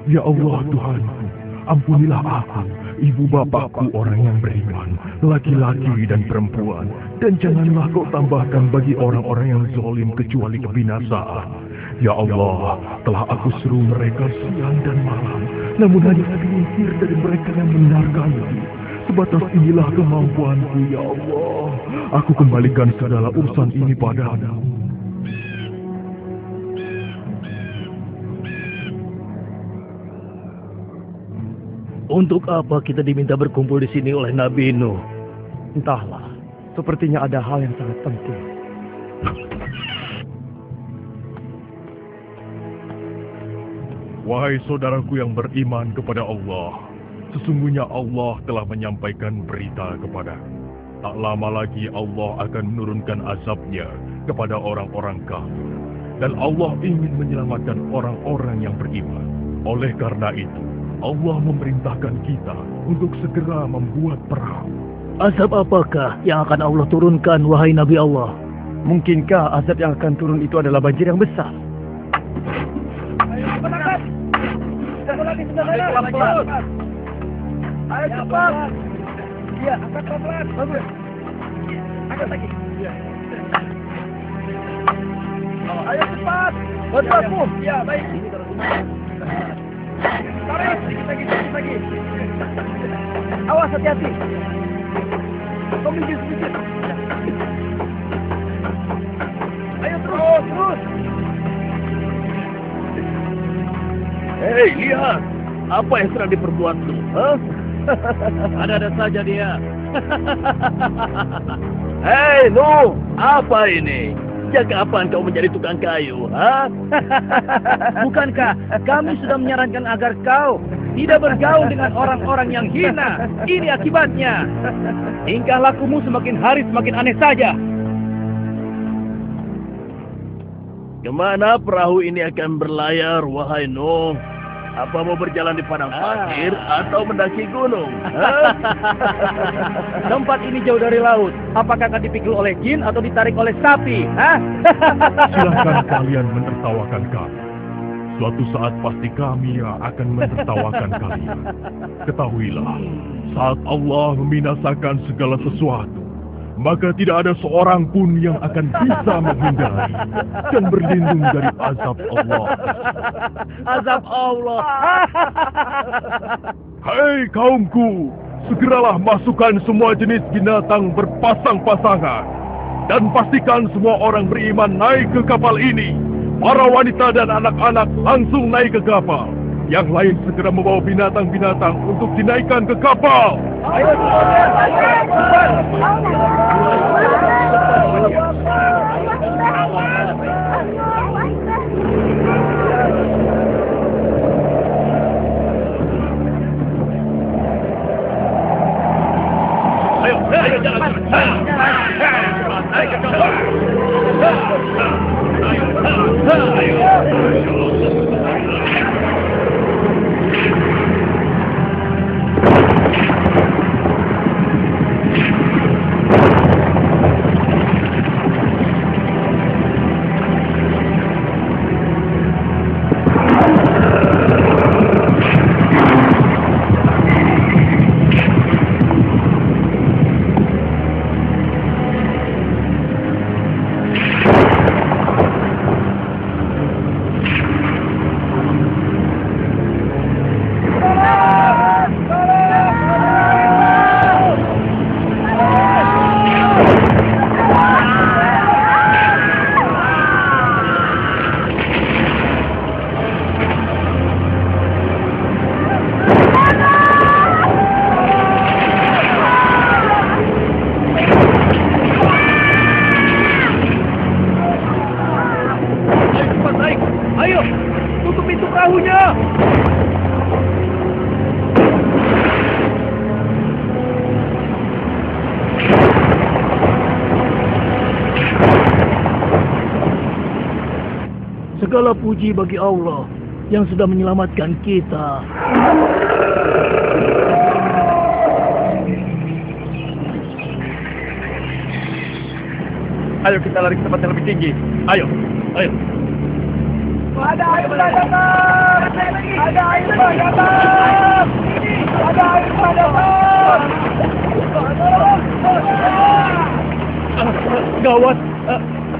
[SPEAKER 7] Ya Allah Tuhanku, ampunilah aku, ibu bapakku orang yang beriman, laki-laki dan perempuan, dan janganlah kau tambahkan bagi orang-orang yang zalim kecuali kebinasaan. Ya Allah, telah aku seru mereka siang dan malam, namun hanya segelintir dari mereka yang mendengarkanku. Sebatas inilah kemampuanku, ya Allah. Aku kembalikan segala urusan ini padamu.
[SPEAKER 9] Untuk apa kita diminta berkumpul di sini oleh Nabi Nuh?
[SPEAKER 5] Entahlah, sepertinya ada hal yang sangat penting.
[SPEAKER 7] Wahai saudaraku yang beriman kepada Allah, sesungguhnya Allah telah menyampaikan berita kepadaku. Tak lama lagi Allah akan menurunkan azabnya kepada orang-orang kafir. Dan Allah ingin menyelamatkan orang-orang yang beriman. Oleh karena itu, Allah memerintahkan kita untuk segera membuat perahu.
[SPEAKER 9] Azab apakah yang akan Allah turunkan, wahai Nabi Allah?
[SPEAKER 5] Mungkinkah azab yang akan turun itu adalah banjir yang besar?
[SPEAKER 10] Ayo cepat. Iya, angkat pelan-pelan. Bagus. Angkat lagi. Iya. Oh, ayo cepat. Bantu aku. Iya, baik. Tarik, sedikit lagi. Awas, hati-hati. Kau minggir sedikit. Ayo terus.
[SPEAKER 9] Hei, lihat. Apa yang sedang diperbuat lu?
[SPEAKER 12] Ada-ada saja dia.
[SPEAKER 9] Hei, Nuh, apa ini? Sejak kapan kau menjadi tukang kayu, ha?
[SPEAKER 15] Bukankah kami sudah menyarankan agar kau tidak bergaul dengan orang-orang yang hina? Ini akibatnya. Tingkah lakumu semakin hari semakin aneh saja.
[SPEAKER 9] Kemana perahu ini akan berlayar, wahai Nuh? Apa mau berjalan di padang pasir atau mendaki gunung?
[SPEAKER 15] Tempat ini jauh dari laut. Apakah akan dipikul oleh jin atau ditarik oleh sapi?
[SPEAKER 7] Silahkan kalian menertawakan kami. Suatu saat pasti kami yang akan menertawakan kalian. Ketahuilah, saat Allah membinasakan segala sesuatu, maka tidak ada seorang pun yang akan bisa menghindari dan berlindung dari azab Allah.
[SPEAKER 15] Azab Allah.
[SPEAKER 7] Hei kaumku, segeralah masukkan semua jenis binatang berpasang-pasangan dan pastikan semua orang beriman naik ke kapal ini. Para wanita dan anak-anak langsung naik ke kapal. Yang lain segera membawa binatang-binatang untuk dinaikkan ke kapal.
[SPEAKER 10] Ayo, jangan. Naik ke kapal.
[SPEAKER 9] Segala puji bagi Allah yang sudah menyelamatkan kita.
[SPEAKER 12] Ayo kita lari ke tempat yang lebih tinggi. Ayo.
[SPEAKER 10] Ada air datang. Ada air datang. Ada air datang.
[SPEAKER 15] Gawat,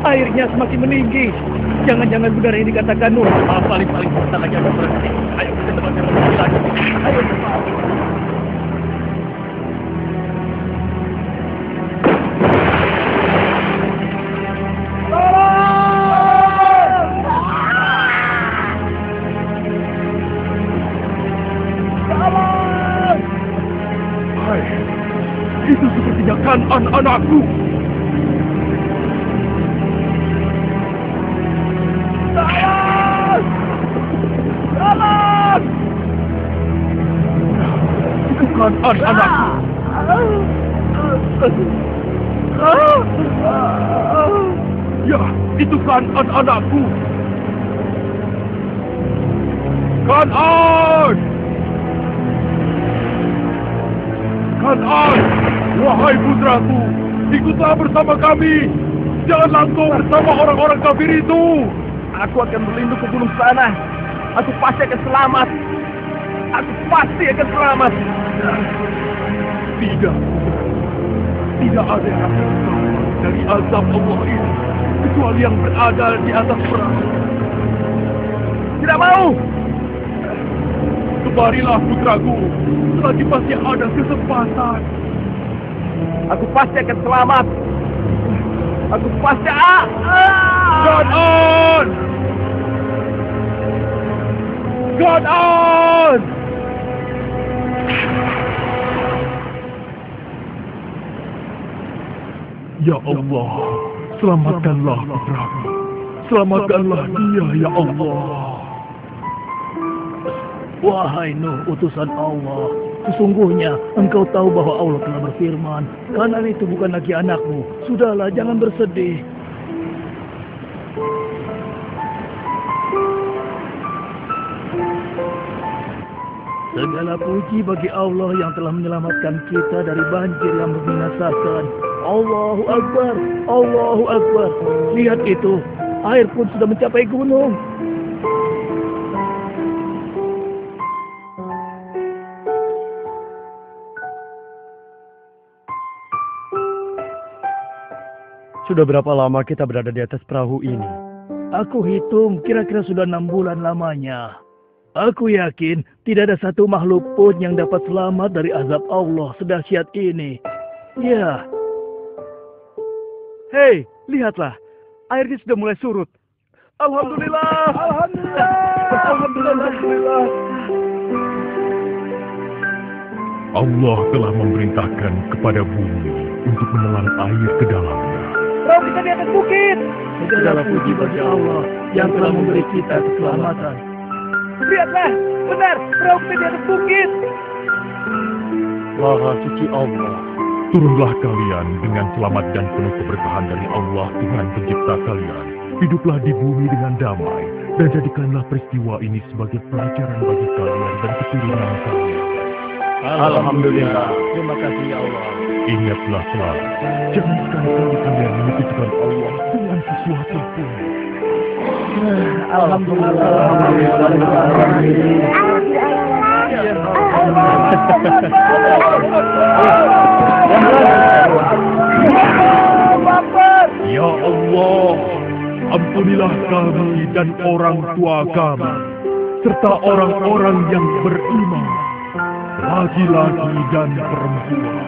[SPEAKER 15] airnya semakin meninggi. Jangan-jangan benar ini dikatakan Nuh.
[SPEAKER 12] Paling-paling sebentar lagi akan berhenti. Ayo ke tempat yang lebih tinggi lagi. Ayo cepat.
[SPEAKER 7] anak-anakku.
[SPEAKER 15] Tolong! Tolong!
[SPEAKER 7] Itu kan anak-anakku. Ya, itu kan anak-anakku. Kan'an! Kan'an! Wahai putraku, ikutlah bersama kami. Jangan langsung bersama orang-orang kafir itu.
[SPEAKER 15] Aku akan berlindung ke gunung sana. Aku pasti akan selamat. Aku pasti akan selamat.
[SPEAKER 7] Tidak. Tidak ada yang akan selamat dari azab Allah ini, kecuali yang berada di atas perahu.
[SPEAKER 15] Tidak mau.
[SPEAKER 7] Kemarilah putraku, selagi masih ada kesempatan.
[SPEAKER 15] Aku pasti akan selamat. Aku pasti...
[SPEAKER 7] Kan'an! Kan'an! Ya Allah, selamatkanlah putraku. Selamatkanlah dia, ya Allah.
[SPEAKER 9] Wahai Nuh, utusan Allah, sesungguhnya engkau tahu bahwa Allah telah berfirman, Kan'an itu bukan lagi anakmu. Sudahlah, jangan bersedih. Segala puji bagi Allah yang telah menyelamatkan kita dari banjir yang membinasakan. Allahu Akbar, Allahu Akbar. Lihat itu, air pun sudah mencapai gunung.
[SPEAKER 5] Sudah berapa lama kita berada di atas perahu ini?
[SPEAKER 9] Aku hitung kira-kira sudah 6 bulan lamanya. Aku yakin tidak ada satu makhluk pun yang dapat selamat dari azab Allah sedahsyat ini. Ya.
[SPEAKER 15] Hei, lihatlah. Airnya sudah mulai surut. Alhamdulillah. Alhamdulillah. Alhamdulillah.
[SPEAKER 7] Allah telah memerintahkan kepada bumi untuk menelan air ke dalamnya.
[SPEAKER 15] Perahu kita di atas bukit.
[SPEAKER 9] Segala puji bagi Allah yang telah memberi kita keselamatan.
[SPEAKER 15] Lihatlah, benar, perahu kita di atas bukit.
[SPEAKER 5] Maha suci Allah.
[SPEAKER 7] Turunlah kalian dengan selamat dan penuh keberkahan dari Allah Tuhan pencipta kalian. Hiduplah di bumi dengan damai dan jadikanlah peristiwa ini sebagai pelajaran bagi kalian dan keturunan kalian.
[SPEAKER 9] Alhamdulillah. Terima kasih ya Allah.
[SPEAKER 7] Ingatlah selalu, jangan sekali-kali kalian menyekutukan Allah dengan sesuatu pun.
[SPEAKER 9] Alhamdulillah.
[SPEAKER 7] Ya Allah, ampunilah kami dan orang tua kami, serta orang-orang yang beriman, laki-laki dan perempuan,